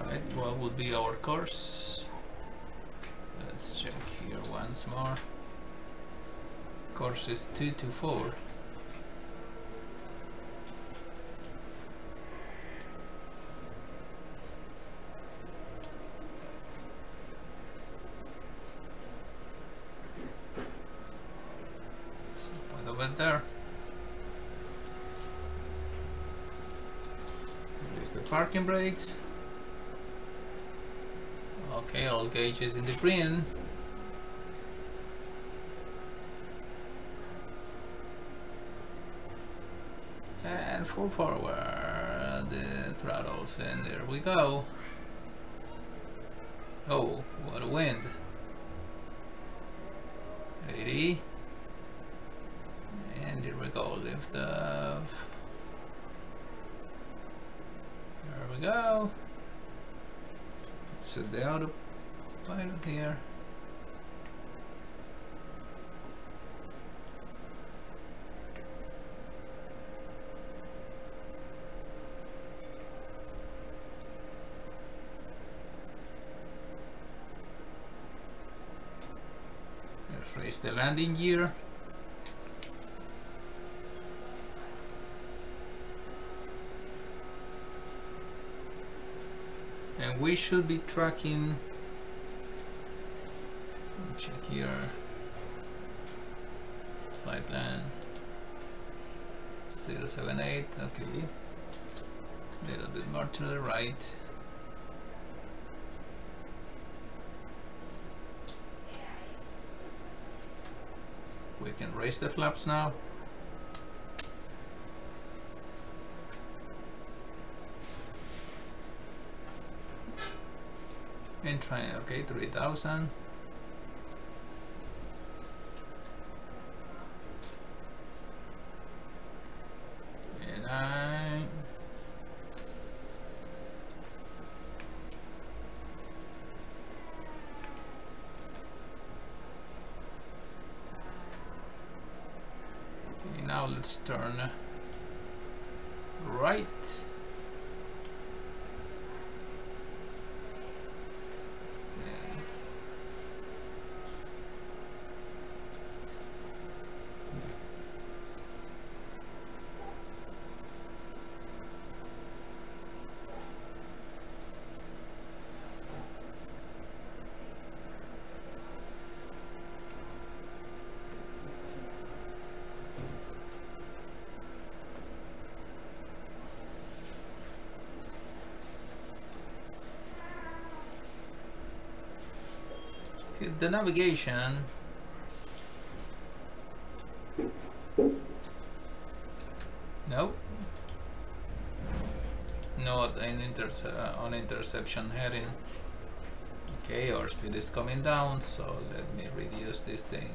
alright, what would be our course? Let's check here once more. Course is 224. There. Release the parking brakes. Okay, all gauges in the green. And full forward the throttles, and there we go. Oh, what a wind. 80. And here we go, lift off. There we go. Let's set the autopilot here. Let's raise the landing gear. And we should be tracking, check here, flight plan 078, okay, a little bit more to the right. We can raise the flaps now. And try, okay, 3000. And okay, now let's turn right. The navigation, no, not an on interception heading. Okay, our speed is coming down, so let me reduce this thing.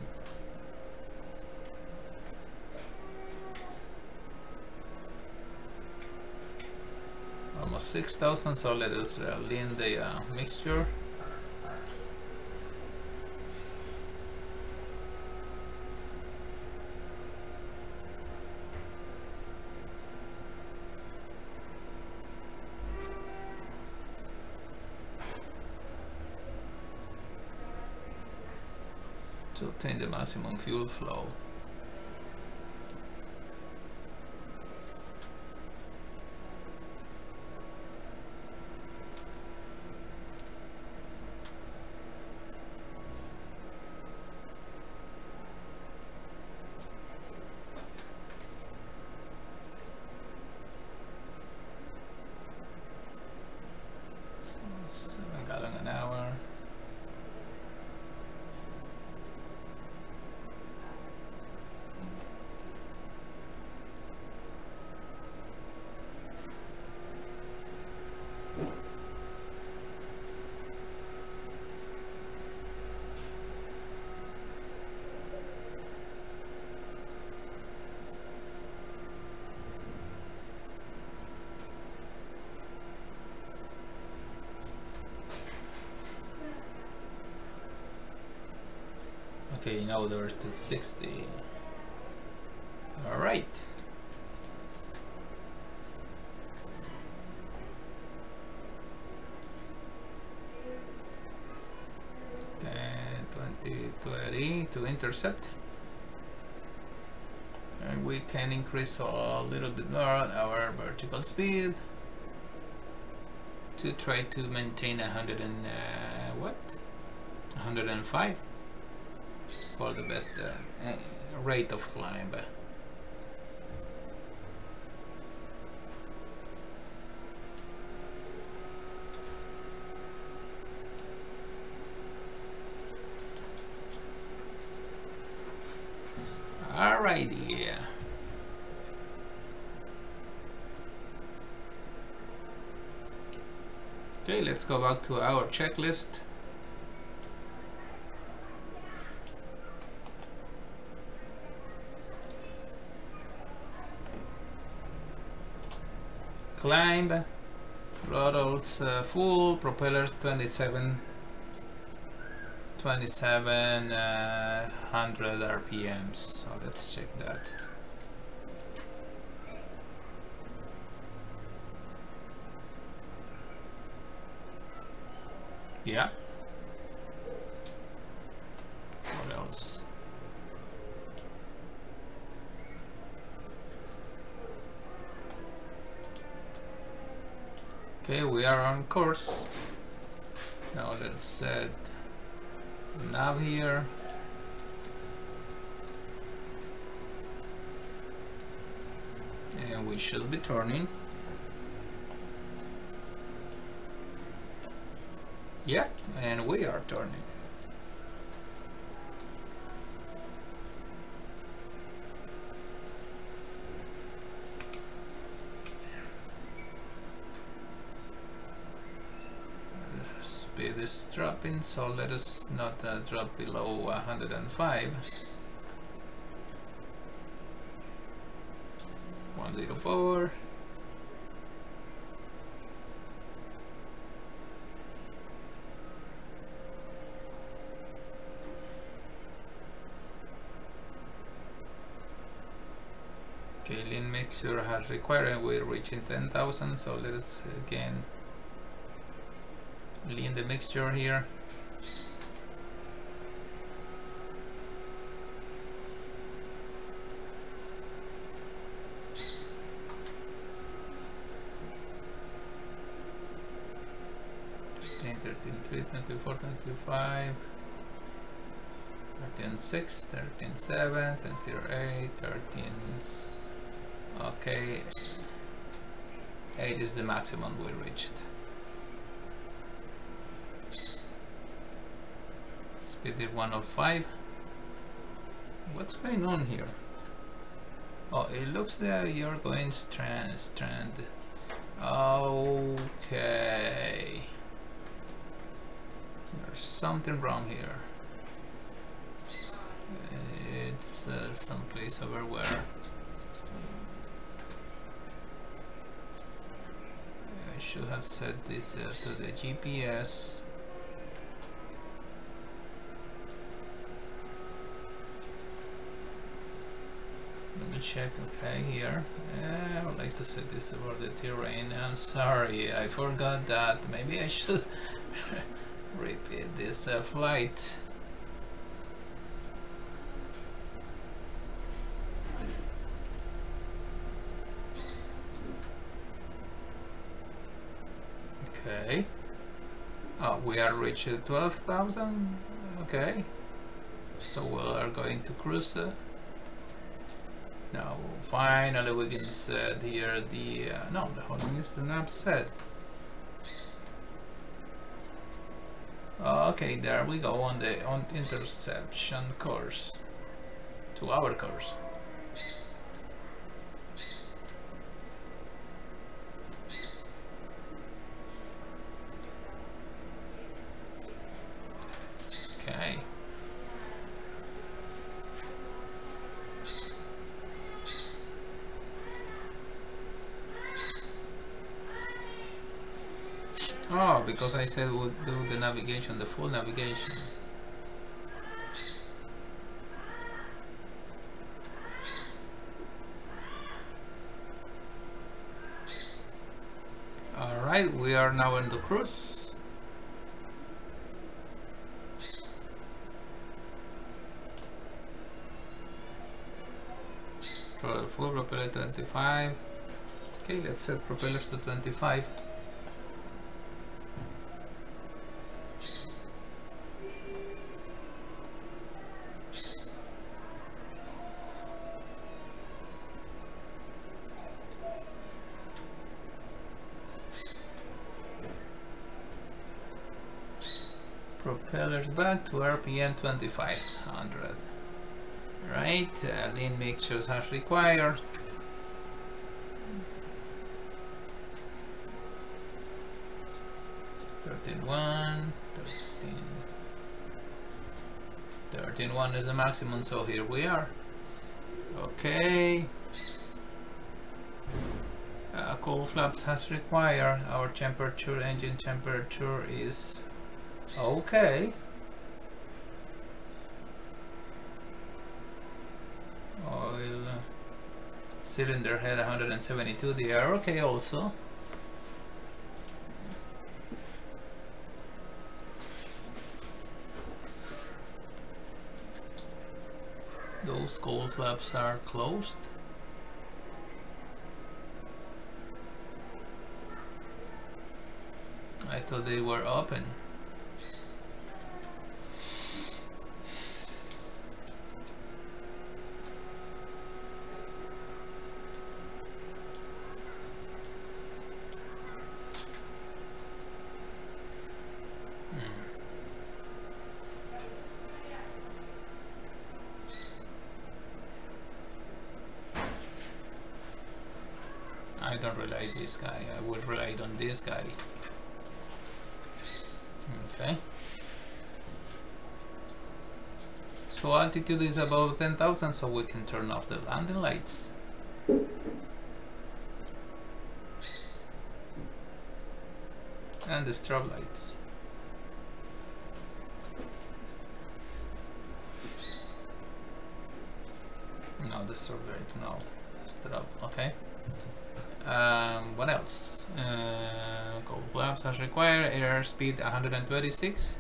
Almost 6,000, so let us lean the mixture. to obtain the maximum fuel flow. So 7 gallons an hour. Okay, now there's to 60. All right. Then 20 to intercept. And we can increase a little bit more our vertical speed to try to maintain 100 and 105 for the best rate of climb. Alrighty. Okay, let's go back to our checklist. Climb, throttles full, propellers 2700 RPMs. So let's check that. Yeah. What else? Okay, we are on course. Now let's set nav here. And we should be turning. Yep, and we are turning. Speed is dropping, so let us not drop below 105. 104. Okay, lean mixture has required and we're reaching 10,000, so let us again lean the mixture here. 13.3, 24, 25, 13.6, 13.7, 13.8, 13. Okay, 8 is the maximum we reached. Speed is 105. What's going on here? Oh, it looks like you're going strand. Okay. There's something wrong here. It's someplace over where I should have set this to the GPS. Let me check. Okay, here. I would like to set this over the terrain. I'm sorry, I forgot that. Maybe I should repeat this flight. Okay. Oh, we are reached 12,000. Okay. So we are going to cruise. Now finally we can set here the no, the whole thing is not set. Okay, there we go on the interception course, to our course. Okay. Oh, because I said we'll do the navigation, the full navigation. Alright, we are now in the cruise. Full propeller 25. Okay, let's set propellers to 25. Propellers back to RPM 2500. Right, lean mixtures as required. One, 13.1 is the maximum, so here we are. Okay. Cold flaps as required. Our temperature, engine temperature is okay. Oil cylinder head 172, they are okay also. Those cold flaps are closed. I thought they were open. I don't rely on this guy, I would rely on this guy. Okay. So altitude is above 10,000, so we can turn off the landing lights. And the strobe lights. No, the strobe light, no. Strobe, okay. What else? Cold flaps as required, airspeed 126.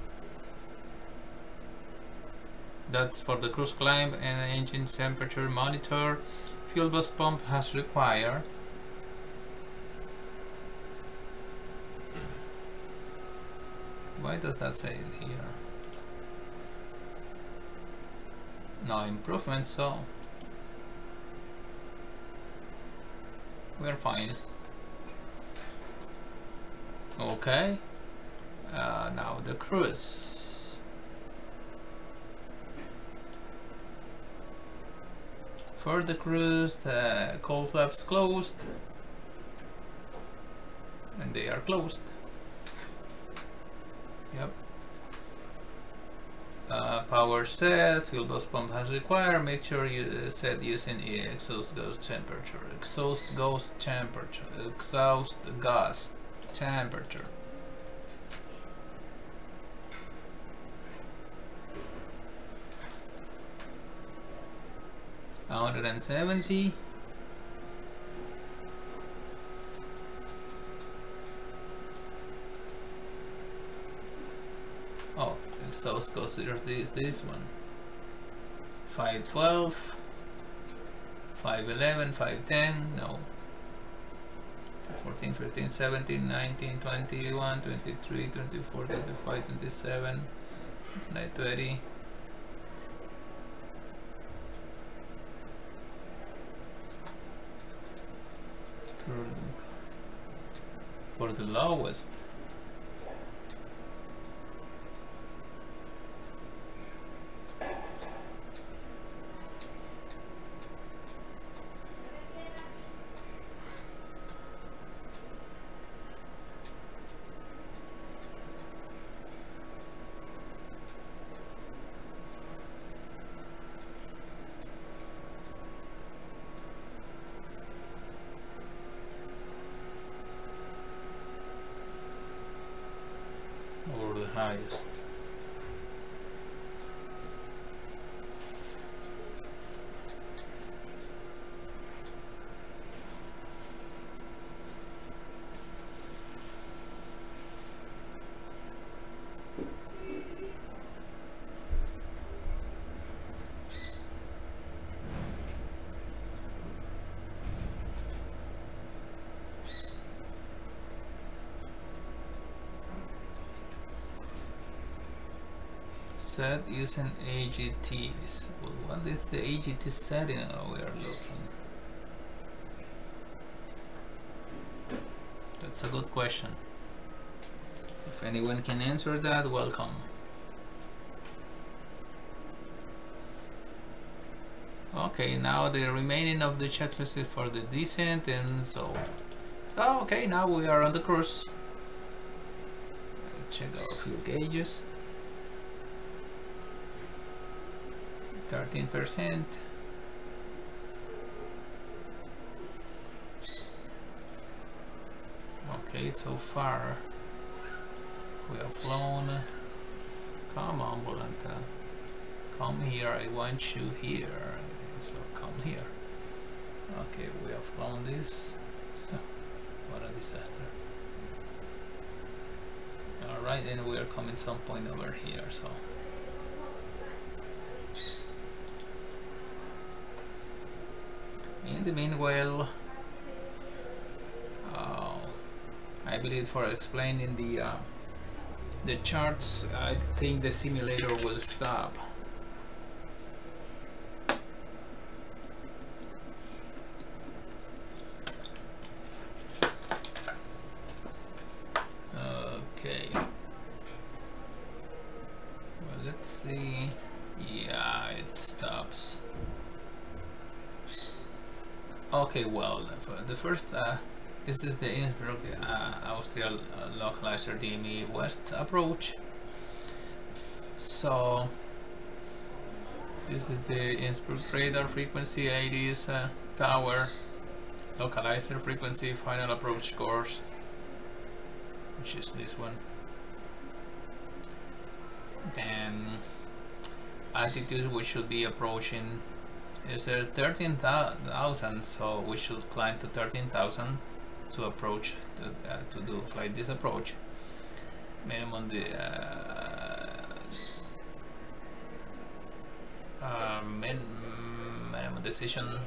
That's for the cruise climb, and engine temperature monitor. Fuel boost pump as required. Why does that say here? No improvement, so we're fine. Okay. Now the cruise. For the cruise, the cold flaps closed, and they are closed. Yep. Power set, fuel dose pump as required. Make sure you set using exhaust gas temperature. Exhaust gas temperature. Exhaust gas temperature. $170. Oh, exhaust goes there. This one. 512, 511, 510. No. 14, 15, 17, 19, 21, 23, 24, 25, 27, 20. For the lowest. Or the highest. Set using AGTs. Well, what is the AGT setting we are looking? That's a good question. If anyone can answer that, welcome. Okay, now the remaining of the checklist is for the descent, and so okay, now we are on the cruise. Check out fuel gauges. 13%. Okay, so far we have flown. Come on, Volanta. Come here, I want you here. So come here. Okay, we have flown this. What a disaster. Alright, and we are coming some point over here, so in the meanwhile, I believe for explaining the charts, I think the simulator will stop. Okay. Well, let's see. Yeah, it stops. Okay, well, the first, this is the Innsbruck Austria localizer DME West approach. So this is the Innsbruck radar frequency, 80s tower, localizer frequency, final approach course, which is this one. Then altitude we should be approaching is 13,000, so we should climb to 13,000 to approach to do flight this approach. Minimum minimum decision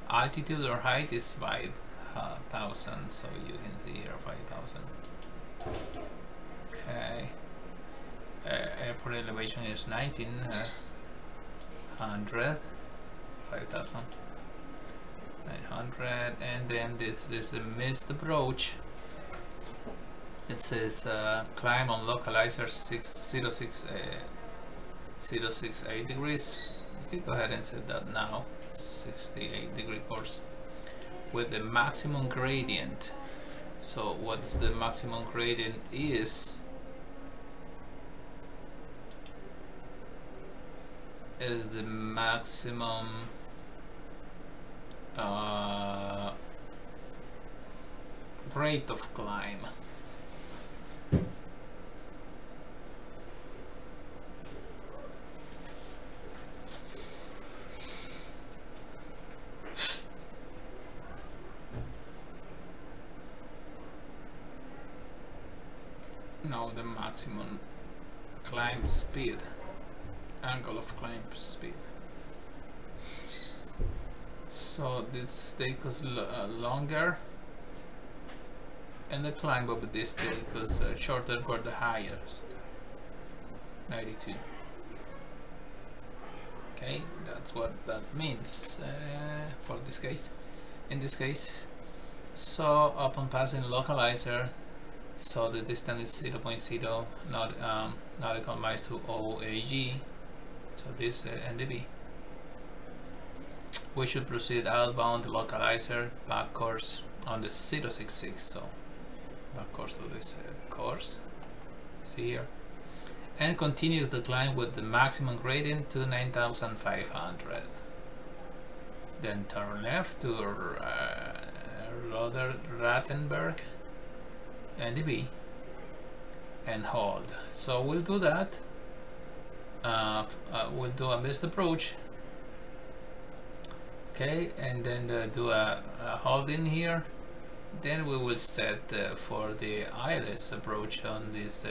altitude or height is 5,000, so you can see here 5,000. Okay. Airport elevation is 1900. 5,900, and then this is a missed approach. It says climb on localizer 068 degrees. You can go ahead and set that now. 68-degree course with the maximum gradient. So what's the maximum gradient is the maximum rate of climb. Now the maximum climb speed, angle of climb speed. So this takes us longer. and the climb of the distance was shorter but the highest, 92. Okay, that's what that means for this case. In this case, so upon passing localizer, so the distance is 0.0 nautical miles to OAG, so this NDB. We should proceed outbound localizer back course on the 066, so back course to this course, see here, and continue the climb with the maximum gradient to 9,500. Then turn left to Rattenberg NDB and hold. So we'll do that. We'll do a missed approach. Okay, and then do a hold in here. Then we will set for the ILS approach on this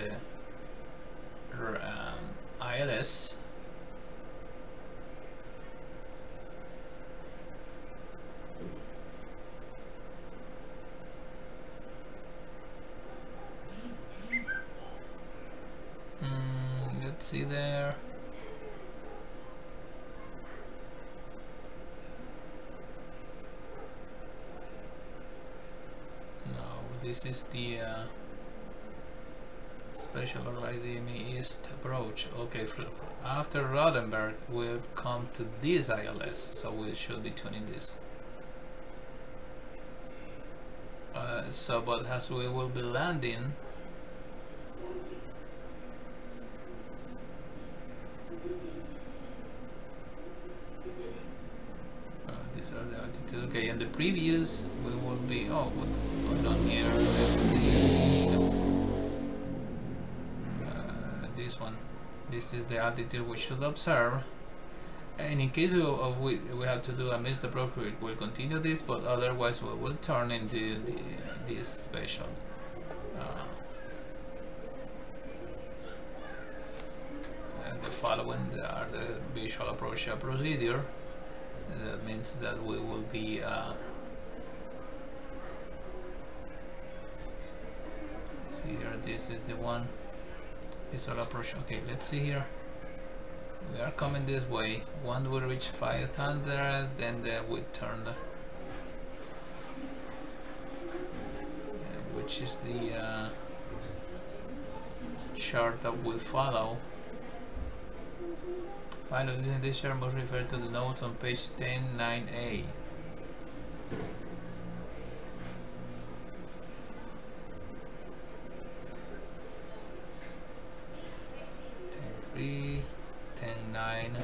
ILS. Let's see there. This is the special DME East approach. Okay, after Rodenberg we'll come to this ILS, so we should be tuning this. But as we will be landing, these are the altitude. Okay, and the previous we will be, oh, what's going on here? This one, this is the altitude we should observe, and in case of we have to do a missed approach, we'll continue this, but otherwise we will turn into this special and the following are the visual approach procedure. That means that we will be see here, this is the one, visual approach. Okay, let's see here, we are coming this way. Once we reach 500, then we turn which is the chart that we follow. Finally, this chart must refer to the notes on page 10.9a. 10.3, 10.9.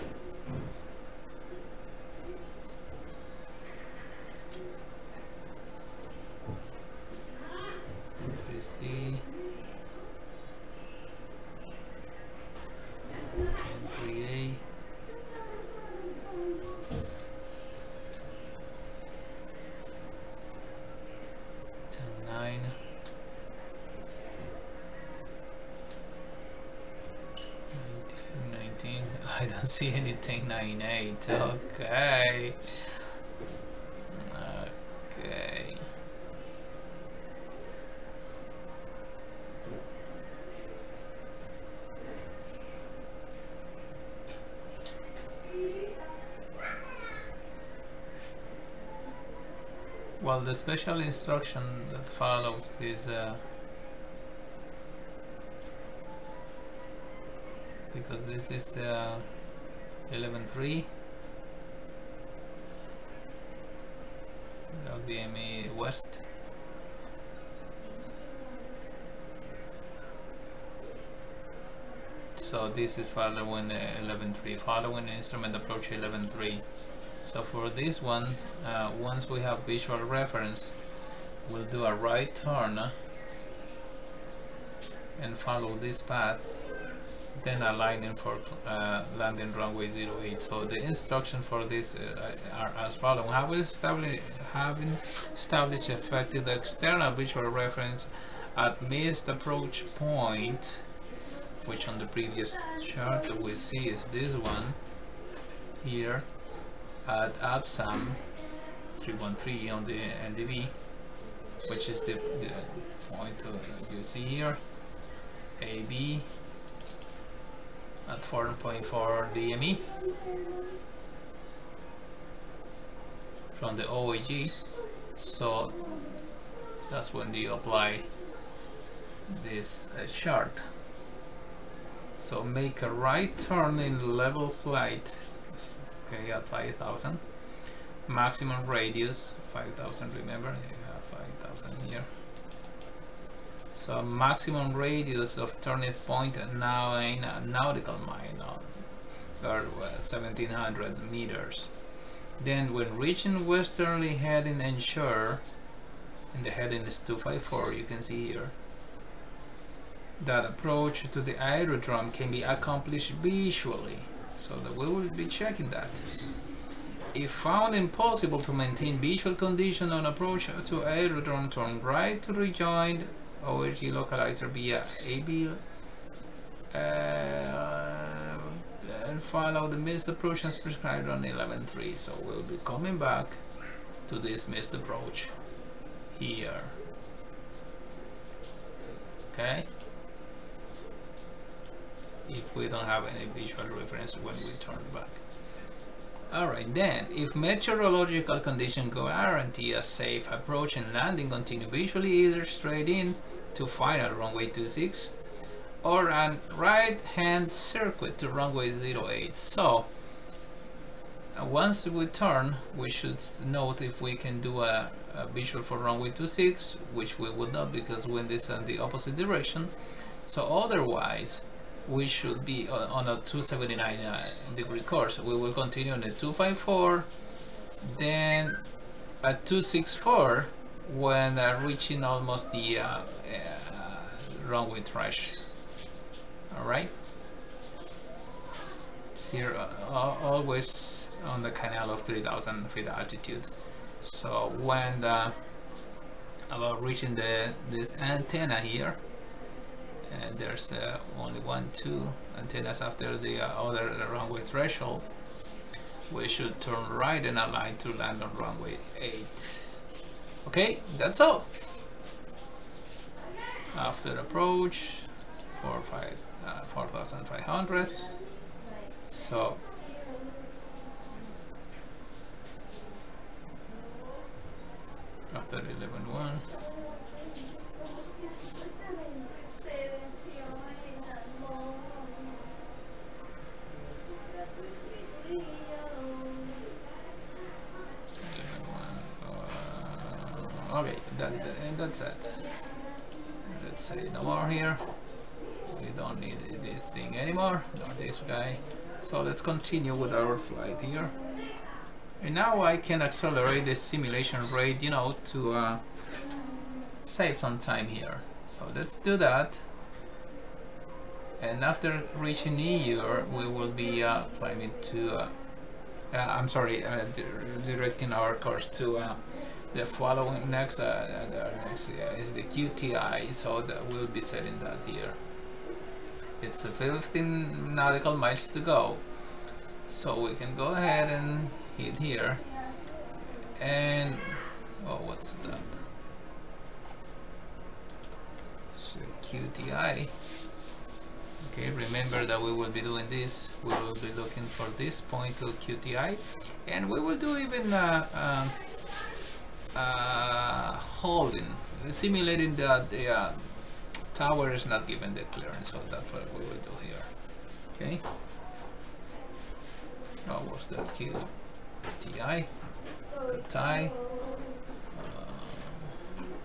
C, 10.3a. 10.9. 19. I don't see anything. 9.8. Okay. Okay. Well, the special instruction that follows this because this is 11.3 DME West. So this is following 11.3, following instrument approach 11.3. So for this one, once we have visual reference, we'll do a right turn and follow this path, then aligning for landing runway 08. So the instruction for this are as follows: having established effective external visual reference at missed approach point, which on the previous chart that we see is this one here, at ABSAM 313 on the NDB, which is the point to, you see here, AB at 4.4 DME from the OAG. So that's when you apply this chart. So make a right turn in level flight, okay, at 5,000. Maximum radius 5,000. Remember, you have 5,000 here. So maximum radius of turning point now in a nautical mile, or 1,700 meters. Then when reaching westerly heading, ensure, and the heading is 254, you can see here, that approach to the aerodrome can be accomplished visually. So that we will be checking that. If found impossible to maintain visual condition on approach to aerodrome, turn right to rejoin ORG localizer via AB and follow the missed approach as prescribed on 11.3. So we'll be coming back to this missed approach here. Okay, if we don't have any visual reference when we turn back. Alright, then, if meteorological conditions guarantee a safe approach and landing, continue visually either straight in to final runway 26 or a right-hand circuit to runway 08. So, once we turn, we should note if we can do a visual for runway 26, which we would not because wind is in the opposite direction. So otherwise, we should be on a 279 degree course. We will continue on the 254, then at 264 when reaching almost the runway trash. Alright, here always on the canal of 3,000 feet altitude. So when about reaching this antenna here, and there's only 1-2 antennas after the other runway threshold, we should turn right and align to land on runway 8. Okay, that's all. After approach 4,500. So after 11.1, okay, that's it. Let's say no more here. We don't need this thing anymore, not this guy. So let's continue with our flight here. And now I can accelerate the simulation rate, you know, to save some time here. So let's do that. And after reaching EU, we will be climbing to, directing our course to the following next is the QTI, so that we'll be setting that here. It's 15 nautical miles to go, so we can go ahead and hit here. And oh, what's that? So QTI. Okay, remember that we will be doing this. We will be looking for this point to QTI, and we will do even holding, simulating that the tower is not given the clearance, so that's what we will do here. Okay. Oh, what's that? QTI. Tie.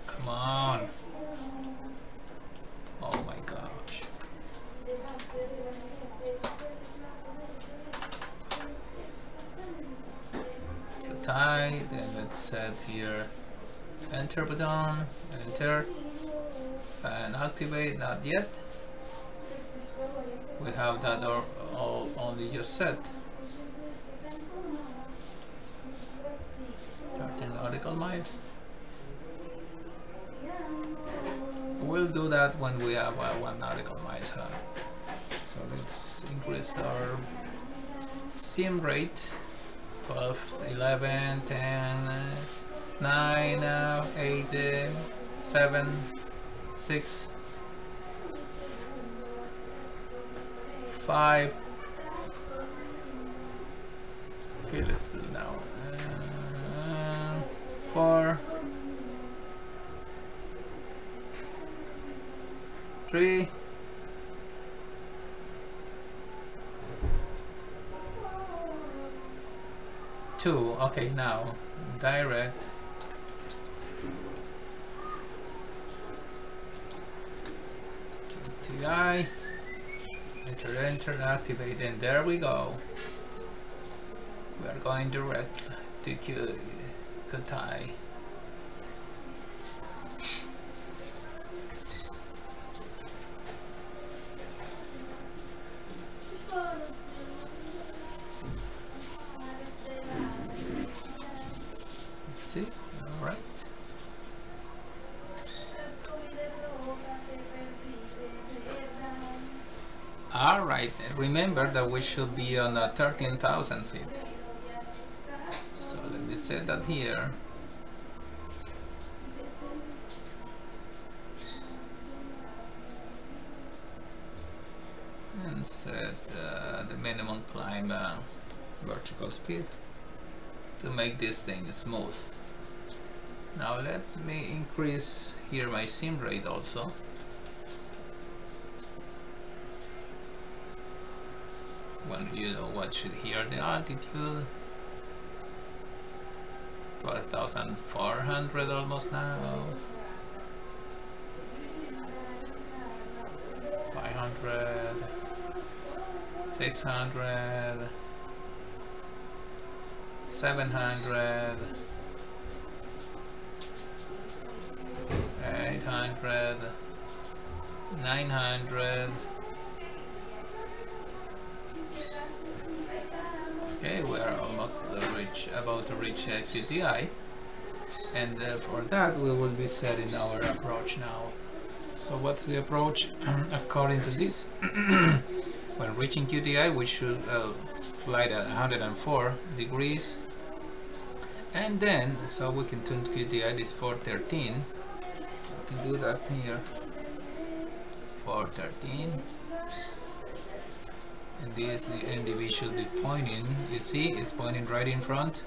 Come on. Oh my gosh. Tie, then let's set here enter button, enter, and activate, not yet. We have that all only just set. 13 nautical miles. We'll do that when we have 1 nautical miles. So let's increase our sim rate. 12, 11, 10, 9, 8, 7, 6, 5. Okay, let's do now. 4, 3, 2. Okay, now direct. TI. Enter, activate, and there we go. We are going direct to QTI. See, all right. Alright, remember that we should be on 13,000 feet. So let me set that here. And set the minimum climb vertical speed to make this thing smooth. Now let me increase here my sim rate also. When you watch it here, the altitude 12,400 almost now. 500, 600, 700, 800, 900. Okay, we are almost about to reach QTI, and for that we will be setting our approach now. So what's the approach according to this? When reaching QTI we should fly at 104 degrees, and then so we can tune QTI this 413. We can do that here. 413. And this, the NDV should be pointing, you see, it's pointing right in front,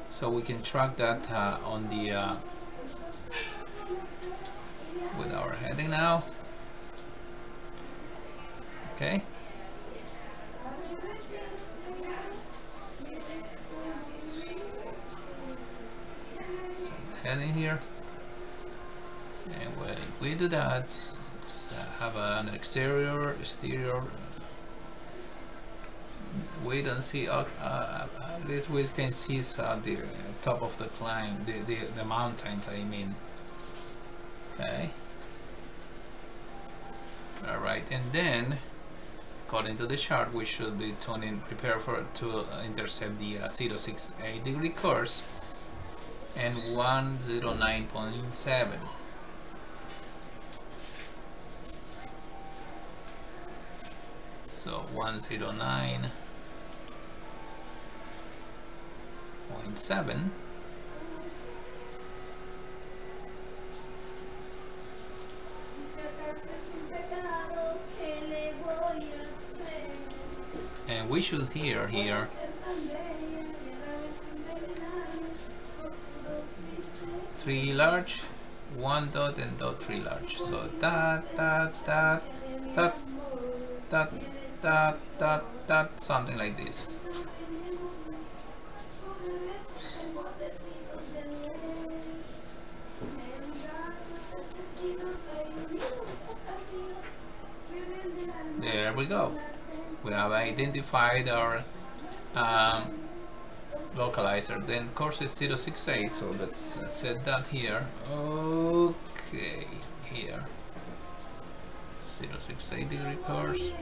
so we can track that on the with our heading now. Okay, so heading here, and when we do that, let's have an exterior. We don't see, at least we can see the top of the climb, the mountains, I mean. Okay. Alright, and then, according to the chart, we should be prepare to intercept the 068 degree course and 109.7. So 109.7, and we should hear here 3 large, 1 dot and dot 3 large. So dot dot dot dot dot dot dot dot, something like this. There we go. We have identified our localizer. Then course is 068, so let's set that here. Okay, here 068 degree course.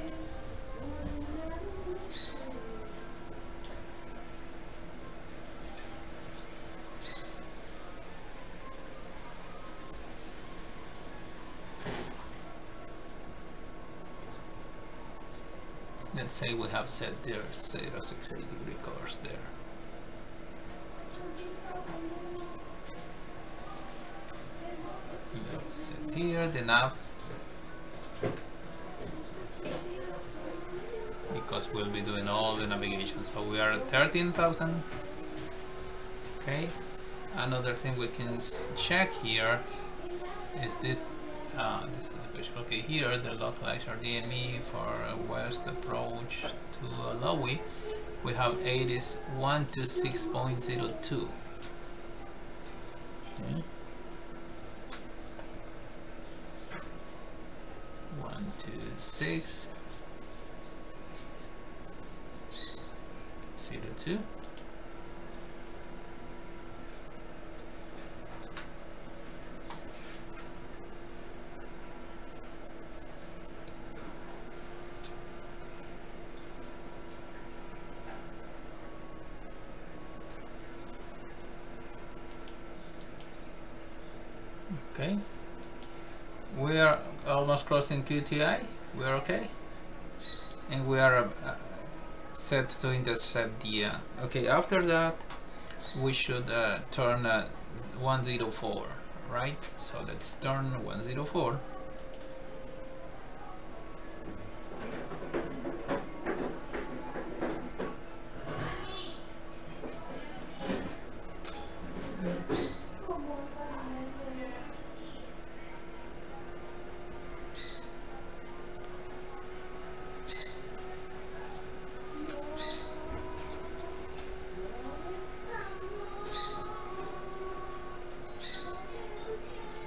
Let's say we have set there 068 degree course there. Let's set here the nav, because we'll be doing all the navigation. So we are at 13,000. Okay. Another thing we can check here is this. This is the question. Okay, here the localizer DME for West Approach to LOWI. We have 80s 126.02. Okay. 126.02. Okay, we are almost crossing QTI. We are okay, and we are set to intercept the. Okay, after that, we should turn 104, right? So let's turn 104.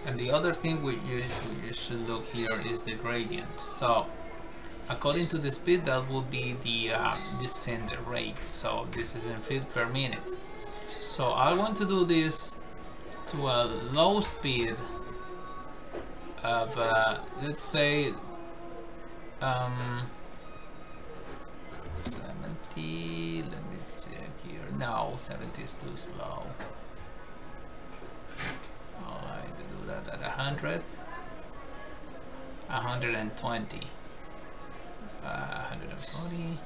And the other thing you should look here is the gradient. So according to the speed, that will be the descent rate. So this is in feet per minute. So I want to do this to a low speed of let's say 70. Let me check here. No, 70 is too slow. At 100, 120, 140.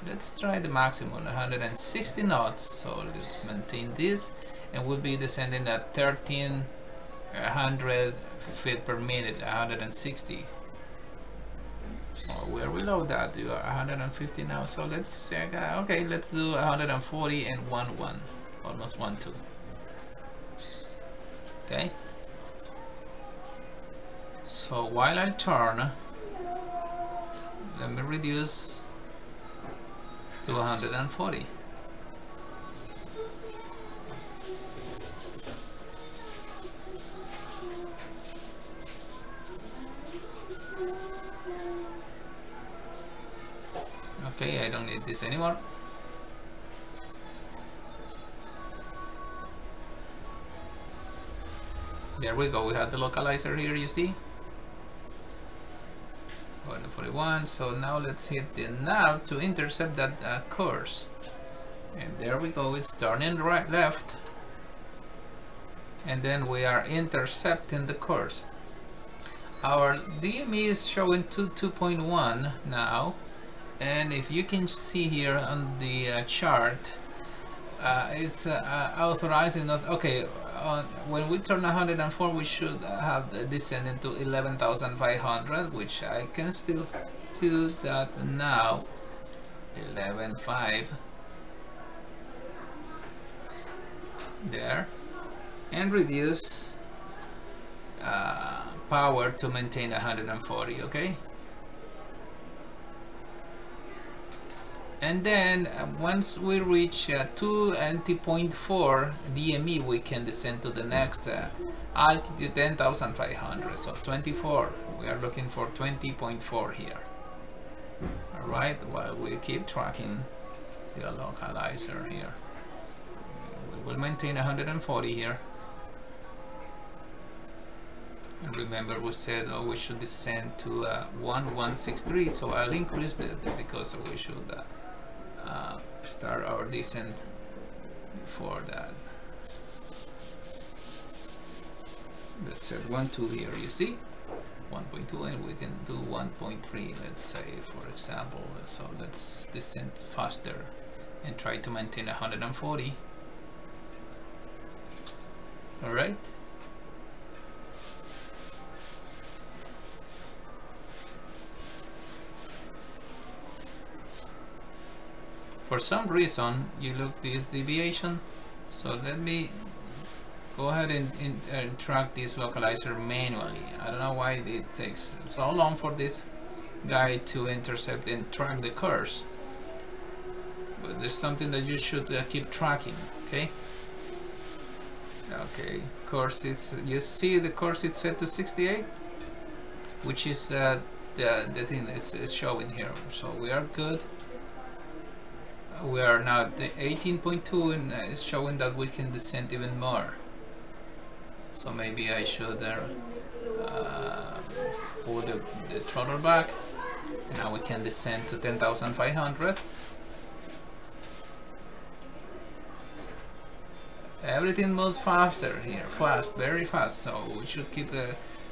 Let's try the maximum, 160 knots. So let's maintain this, and we'll be descending at 1300 feet per minute, 160. Oh, we're below that. You are 150 now. So let's check. Okay, let's do 140 and 1.1, almost 1.2. Okay, so while I turn, let me reduce to 140. Okay, I don't need this anymore. There we go, we have the localizer here, you see? 141, so now let's hit the nav to intercept that course. And there we go, it's turning right, left. And then we are intercepting the course. Our DME is showing 2.1 now. And if you can see here on the chart, it's authorizing us. Okay, when we turn 104, we should have descended to 11,500, which I can still do that now. 11.5 there, and reduce power to maintain 140. Okay. And then once we reach 20.4 DME, we can descend to the next altitude, 10,500. So 24. We are looking for 20.4 here. All right. While we keep tracking the localizer here, we will maintain 140 here. And remember, we said we should descend to 1163. So I'll increase that because we should. Start our descent before that. Let's set 1.2 here, you see? 1.2, and we can do 1.3, let's say, for example. So let's descend faster and try to maintain 140. Alright? for some reason you look this deviation. So let me go ahead and track this localizer manually. I don't know why it takes so long for this guy to intercept and track the course, but there's something that you should keep tracking. Okay, course, it's, you see the course is set to 68, which is the thing that's showing here. So we are good. We are now at the 18.2, and it's showing that we can descend even more. So maybe I should pull the throttle back. Now we can descend to 10,500. Everything moves faster here, very fast. So we should keep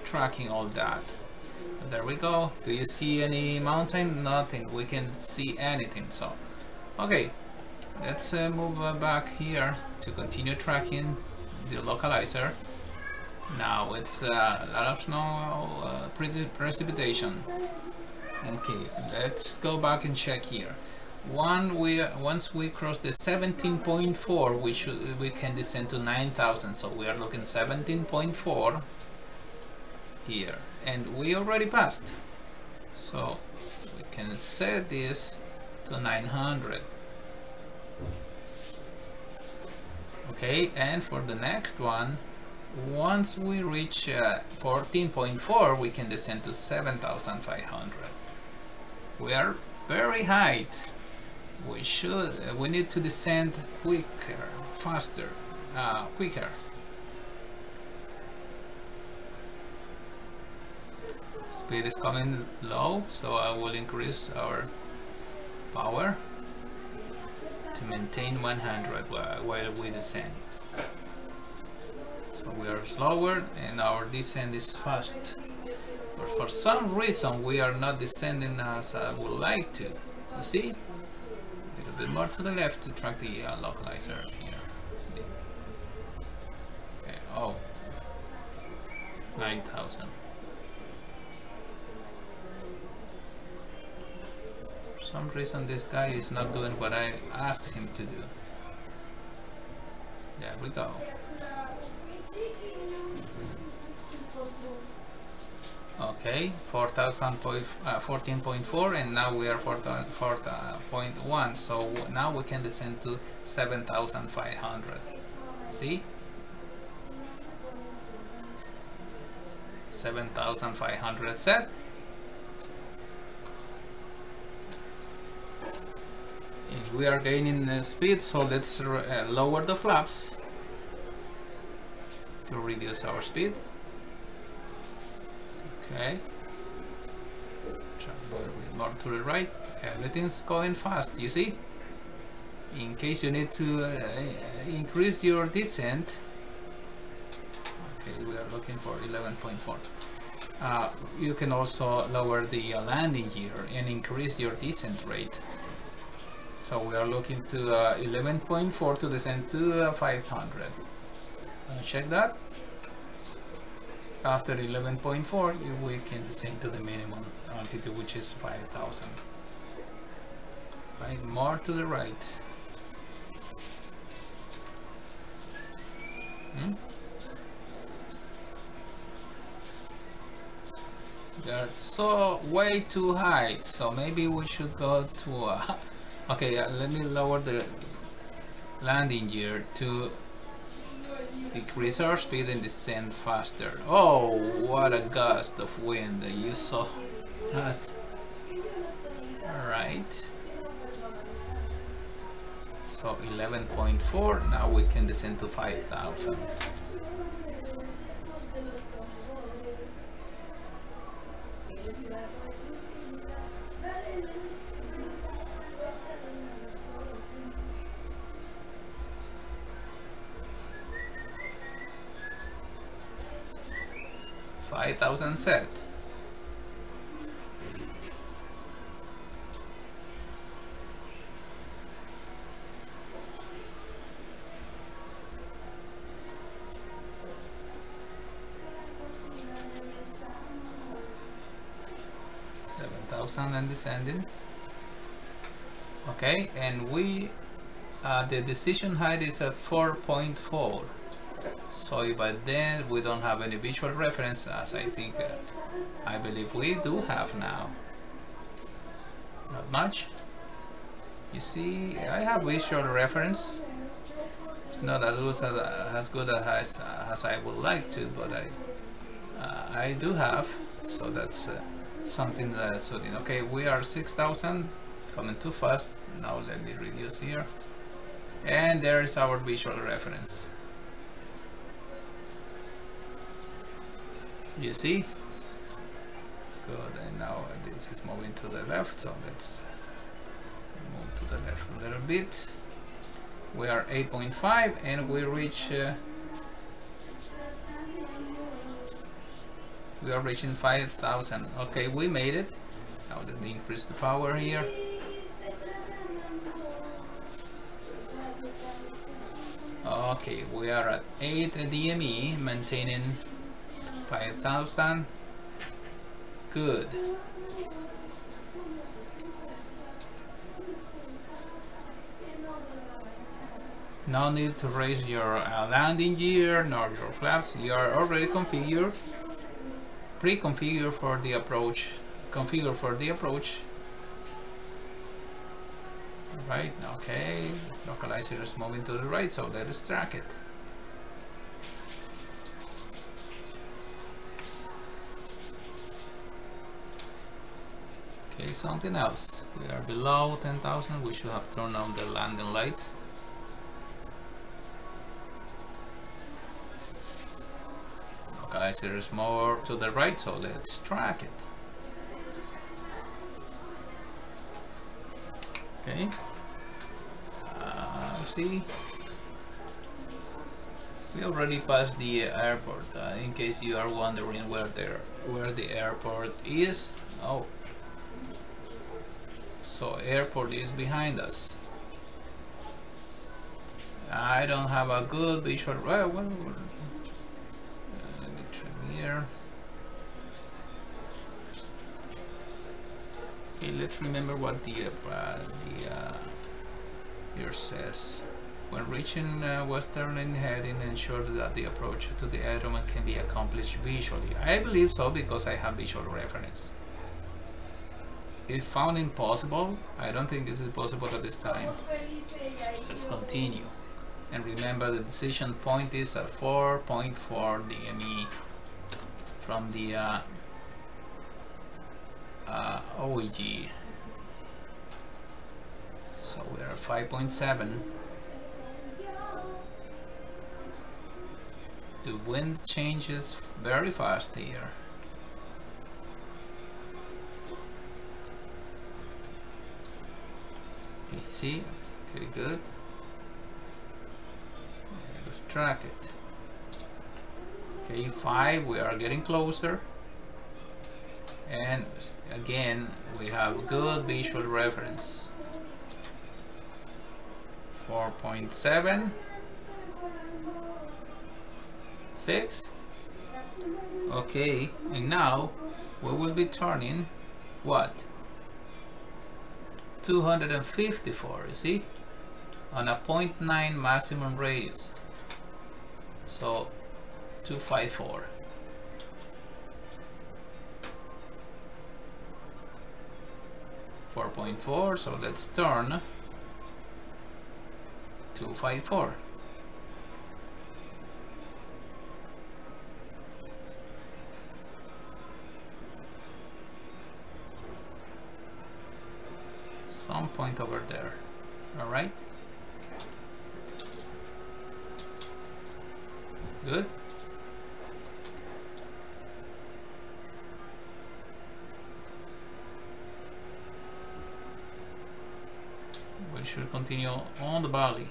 tracking all that. There we go. Do you see any mountain? Nothing. We can see anything. So, okay, let's move back here to continue tracking the localizer. Now it's a lot of snow, precipitation. Okay, let's go back and check here. Once we cross the 17.4, we can descend to 9,000. So we are looking 17.4 here, and we already passed. So we can set this to 900. Okay, and for the next one, once we reach 14.4, we can descend to 7,500. We are very high. We need to descend quicker, faster, quicker. Speed is coming low, so I will increase our power to maintain 100 while we descend. So we are slower and our descent is fast. But for some reason we are not descending as I would like to. You see? A little bit more to the left to track the localizer here. Okay. Oh, 9,000. For some reason this guy is not doing what I asked him to do. There we go. Okay, 14.4, and now we are 4.1, so now we can descend to 7,500. See? 7,500 set. And we are gaining speed, so let's lower the flaps to reduce our speed. Okay, a little bit more to the right. Everything's going fast, you see? In case you need to increase your descent. Okay, we are looking for 11.4. You can also lower the landing gear and increase your descent rate. So we are looking to 11.4 to descend to 500. Check that. After 11.4, we can descend to the minimum altitude, which is 5,000. Right, more to the right. They're so way too high, so maybe we should go to okay, let me lower the landing gear to decrease our speed and descend faster. Oh, what a gust of wind! You saw that. Alright. So 11.4, now we can descend to 5,000. Set. And descending. Okay, and we the decision height is at 4.4. So by then we don't have any visual reference, as I think I believe we do have now. Not much. You see, I have visual reference. It's not as good as I would like to, but I do have. So that's something that's suiting. Okay, we are 6,000, coming too fast. Now let me reduce here. And there is our visual reference. You see? Good, and now this is moving to the left, so let's move to the left a little bit. We are 8.5 and we are reaching 5,000. Okay, we made it. Now let me increase the power here. Okay, we are at 8 DME, maintaining 5,000. Good. No need to raise your landing gear nor your flaps. You are already configured, pre-configured for the approach. Configure for the approach. Right. Okay. Localizer is moving to the right, so let us track it. Okay, something else. We are below 10,000. We should have turned on the landing lights. Localizer is more to the right, so let's track it. Okay. See, we already passed the airport. In case you are wondering where the airport is. Oh. So airport is behind us. I don't have a good visual. Let me trim here. Okay, let's remember what the here says. When reaching western heading, ensure that the approach to the aerodrome can be accomplished visually. I believe so because I have visual reference. If found impossible, I don't think this is possible at this time. Let's continue. And remember, the decision point is at 4.4 DME from the OEG. So we are 5.7. The wind changes very fast here. Okay, see? Okay, good. Let's track it. Okay, 5, we are getting closer. And again, we have good visual reference. 4.7. 6. Okay, and now we will be turning what? 254, you see? On a 0.9 maximum radius. So 254. .4, so let's turn 254. Some point over there. All right. Good. We should continue on the valley.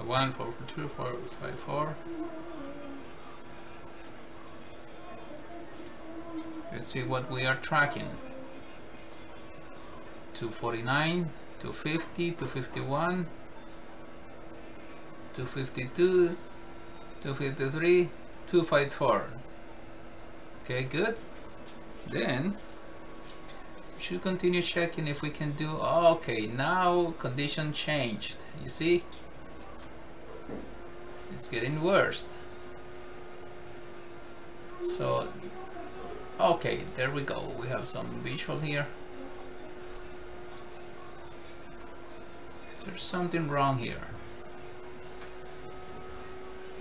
One, 4, 2, 4, 5, 4. Let's see what we are tracking. 249, 250, 251, 252, 253, 254. Okay, good. Then we should continue checking if we can do. Okay, now condition changed. You see, it's getting worse. So okay, there we go. We have some visual here. There's something wrong here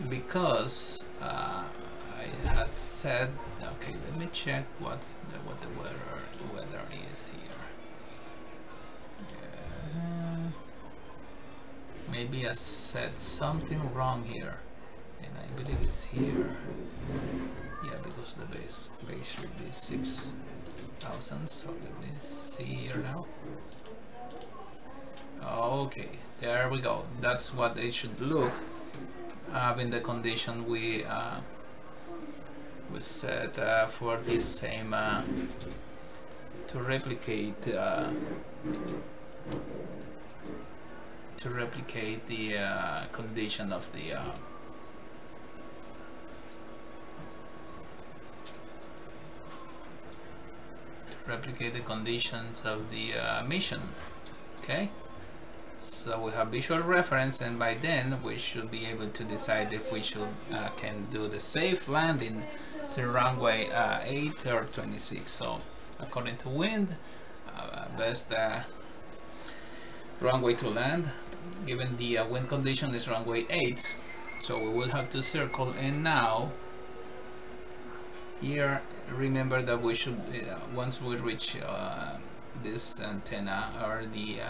because I had said, okay, let me check what the weather is here. Maybe I said something wrong here, and I believe it's here. Yeah, because the base should be 6,000. So let me see here now. Okay, there we go. That's what it should look. Having the condition we set for this same to replicate the condition of the replicate the conditions of the mission. Okay, so we have visual reference, and by then we should be able to decide if we should can do the safe landing to runway 8 or 26. So according to wind, best runway to land given the wind condition is runway 8, so we will have to circle. And now here, remember that we should once we reach this antenna or the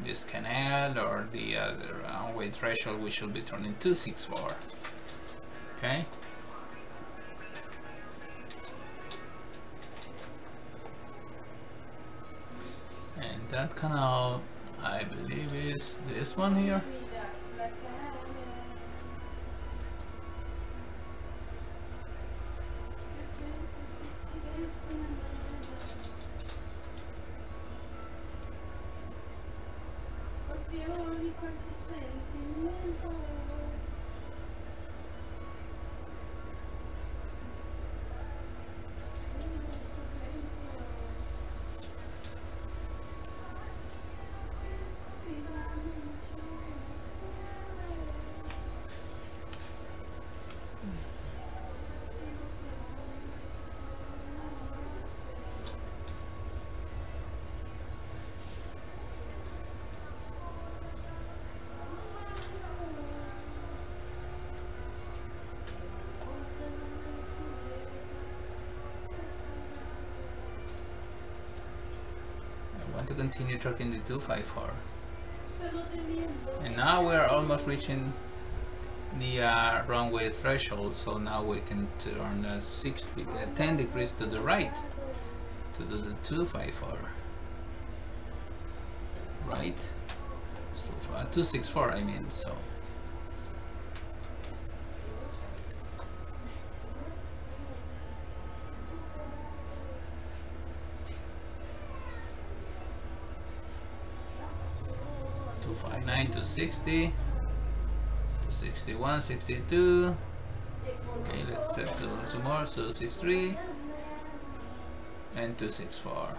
this canal or the runway threshold, we should be turning 264. Okay, and that canal, I believe, is this one here. To continue trucking the 254, and now we're almost reaching the runway threshold. So now we can turn 10 degrees to the right to do the 254, right? So 264, I mean. So to 60, to 61, 62. Okay, let's set to some more. So 63 and 264.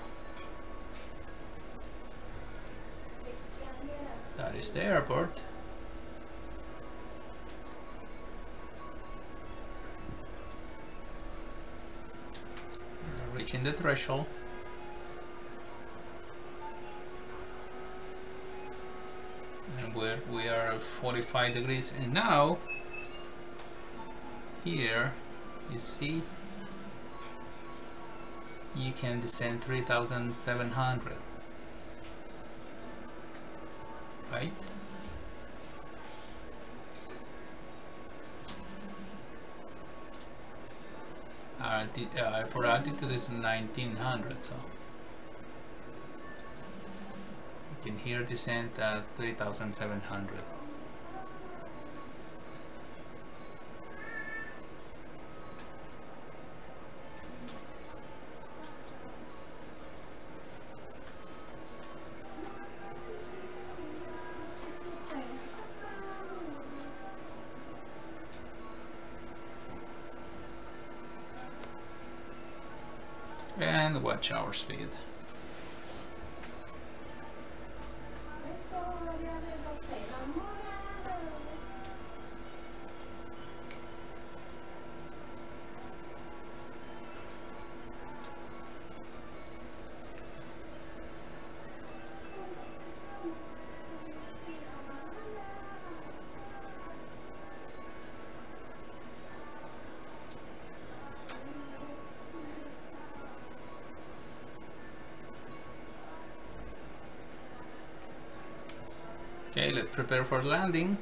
That is the airport. We're reaching the threshold. We are 45 degrees, and now here you see you can descend 3,700, right? Our airport altitude is 1900, so you can here descend at 3,700. and watch our speed. Okay, let's prepare for landing.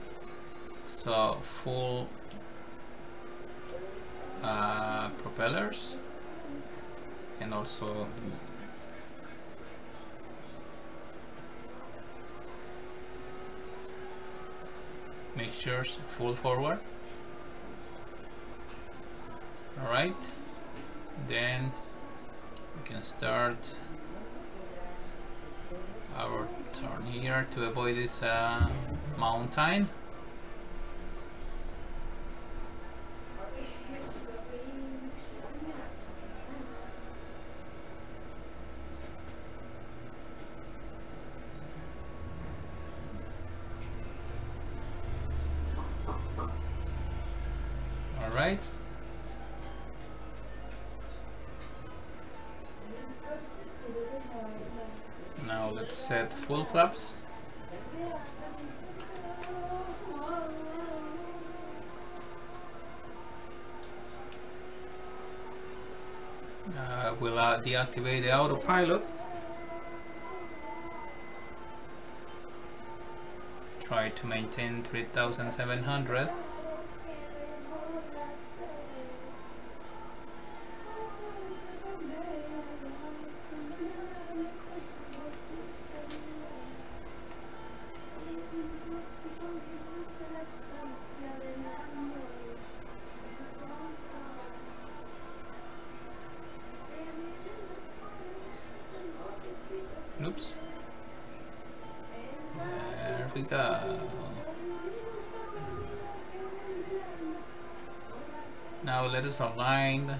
So full propellers, and also mixtures full forward. Alright, then we can start our turn here to avoid this mountain. All right. Now let's set full flaps. We'll deactivate the autopilot. Try to maintain 3,700. Oops. There we go. Now let us align.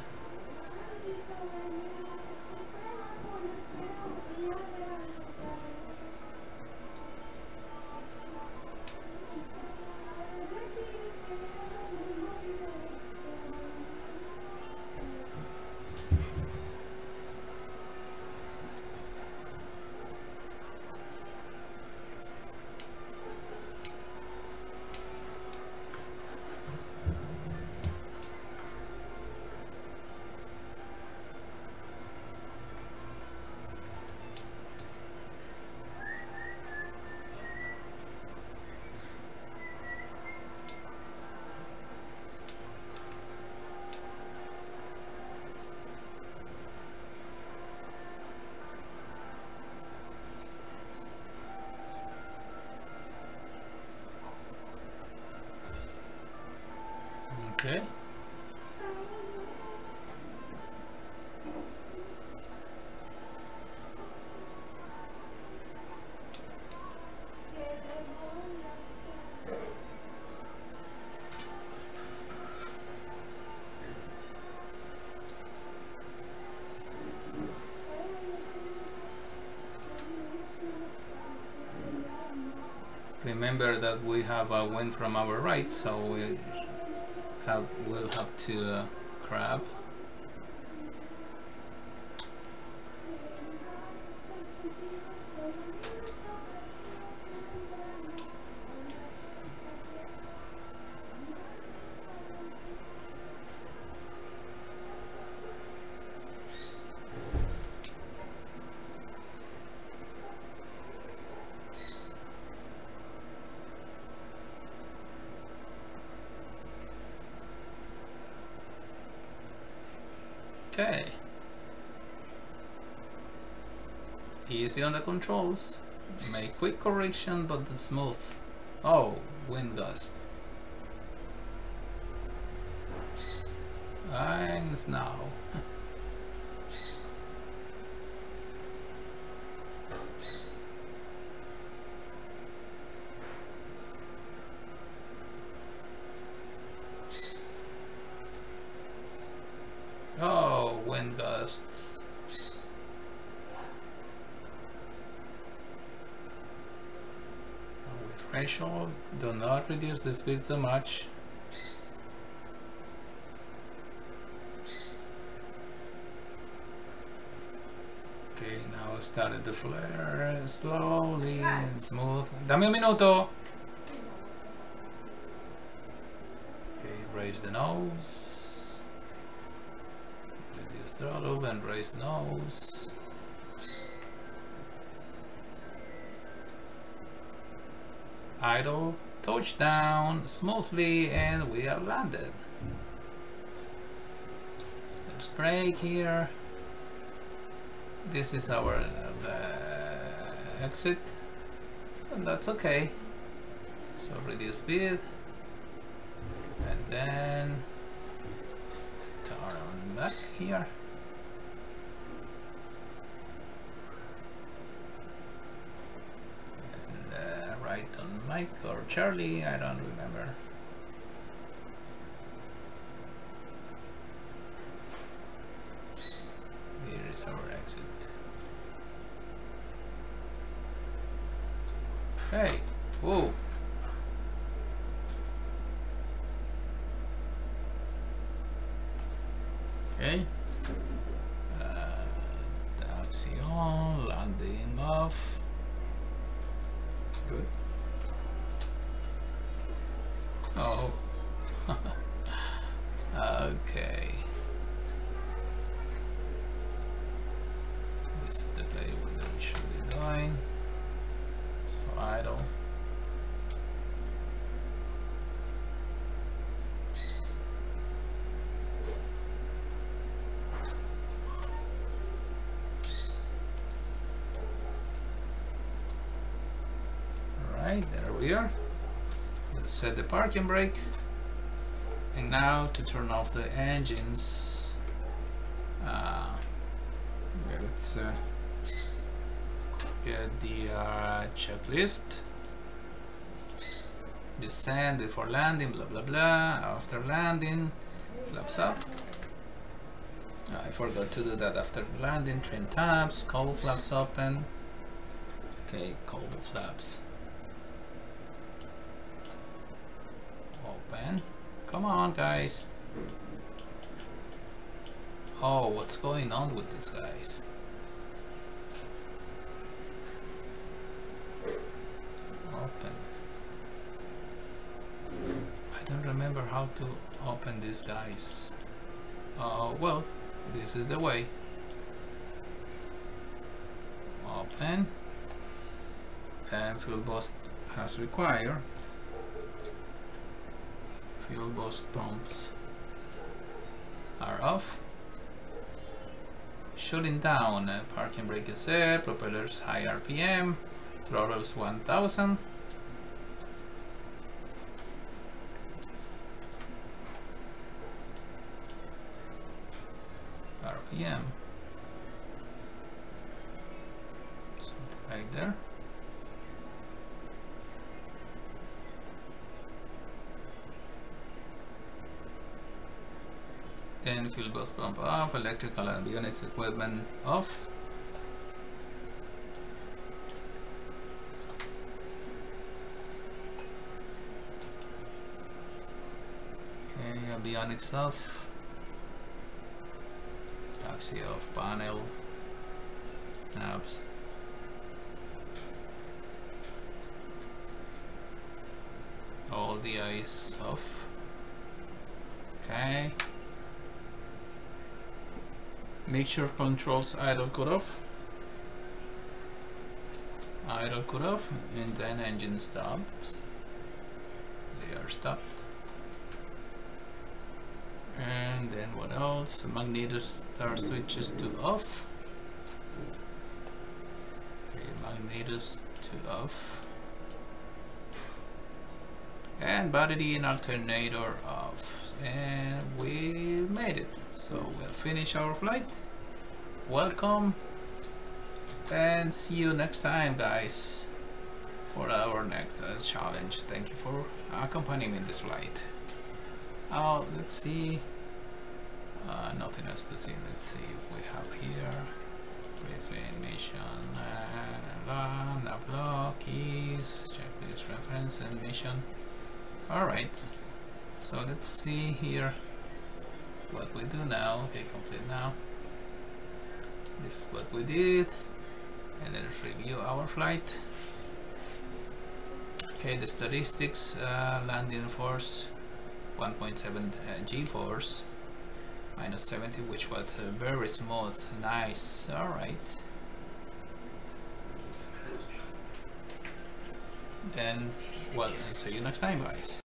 Okay. Remember that we have a wind from our right, so we'll have to grab. Okay. Easy on the controls. Make quick correction, but smooth. Oh, wind gust. Thanks now. Oh, wind gusts. threshold. Do not reduce the speed too much. Okay, now started to flare slowly and smooth. Dame un minuto! Okay, raise the nose. Reduce throttle and raise nose. Idle, touchdown smoothly, and we are landed. Let's brake here. This is our exit, so that's okay. So reduce speed, and then turn back here. And right on Mike or Charlie, I don't remember. Here is our exit. Okay. Whoa. Okay. Taxi on, landing off. Good. Oh. Okay. This is the play what we should be doing. So idle. Right, there we are. Let's set the parking brake. And now to turn off the engines. Let's get the checklist. Descend before landing, blah blah blah. After landing, flaps up. I forgot to do that after landing. Trim tabs, cowl flaps open. Okay, cowl flaps open. Come on, guys. Oh, what's going on with these guys? Open. I don't remember how to open these guys. Well, this is the way. Open. And fuel boost as required. Fuel boost pumps are off. Shutting down, parking brake is set, propellers high RPM, throttles 1000. RPM. Something like there. Then fuel boost pump off, electrical and avionics equipment off. Okay, avionics off. Taxi off, panel, knobs. All the eyes off. Okay. Mixture controls idle cut off. Idle cut off, and then engine stops. They are stopped. And then what else? Magneto start switches to off. Okay, magnetos to off. And battery and alternator off. And we made it. So we'll finish our flight. Welcome and see you next time, guys, for our next challenge. Thank you for accompanying me in this flight. Oh, let's see. Nothing else to see. Let's see if we have here. Briefing mission, nav keys, checklist reference and mission. Alright, so let's see here what we do now. Okay, complete now. This is what we did, and let's review our flight. Okay, the statistics, landing force 1.7 g-force, minus 70, which was very smooth, nice. Alright, then well, see you next time, guys.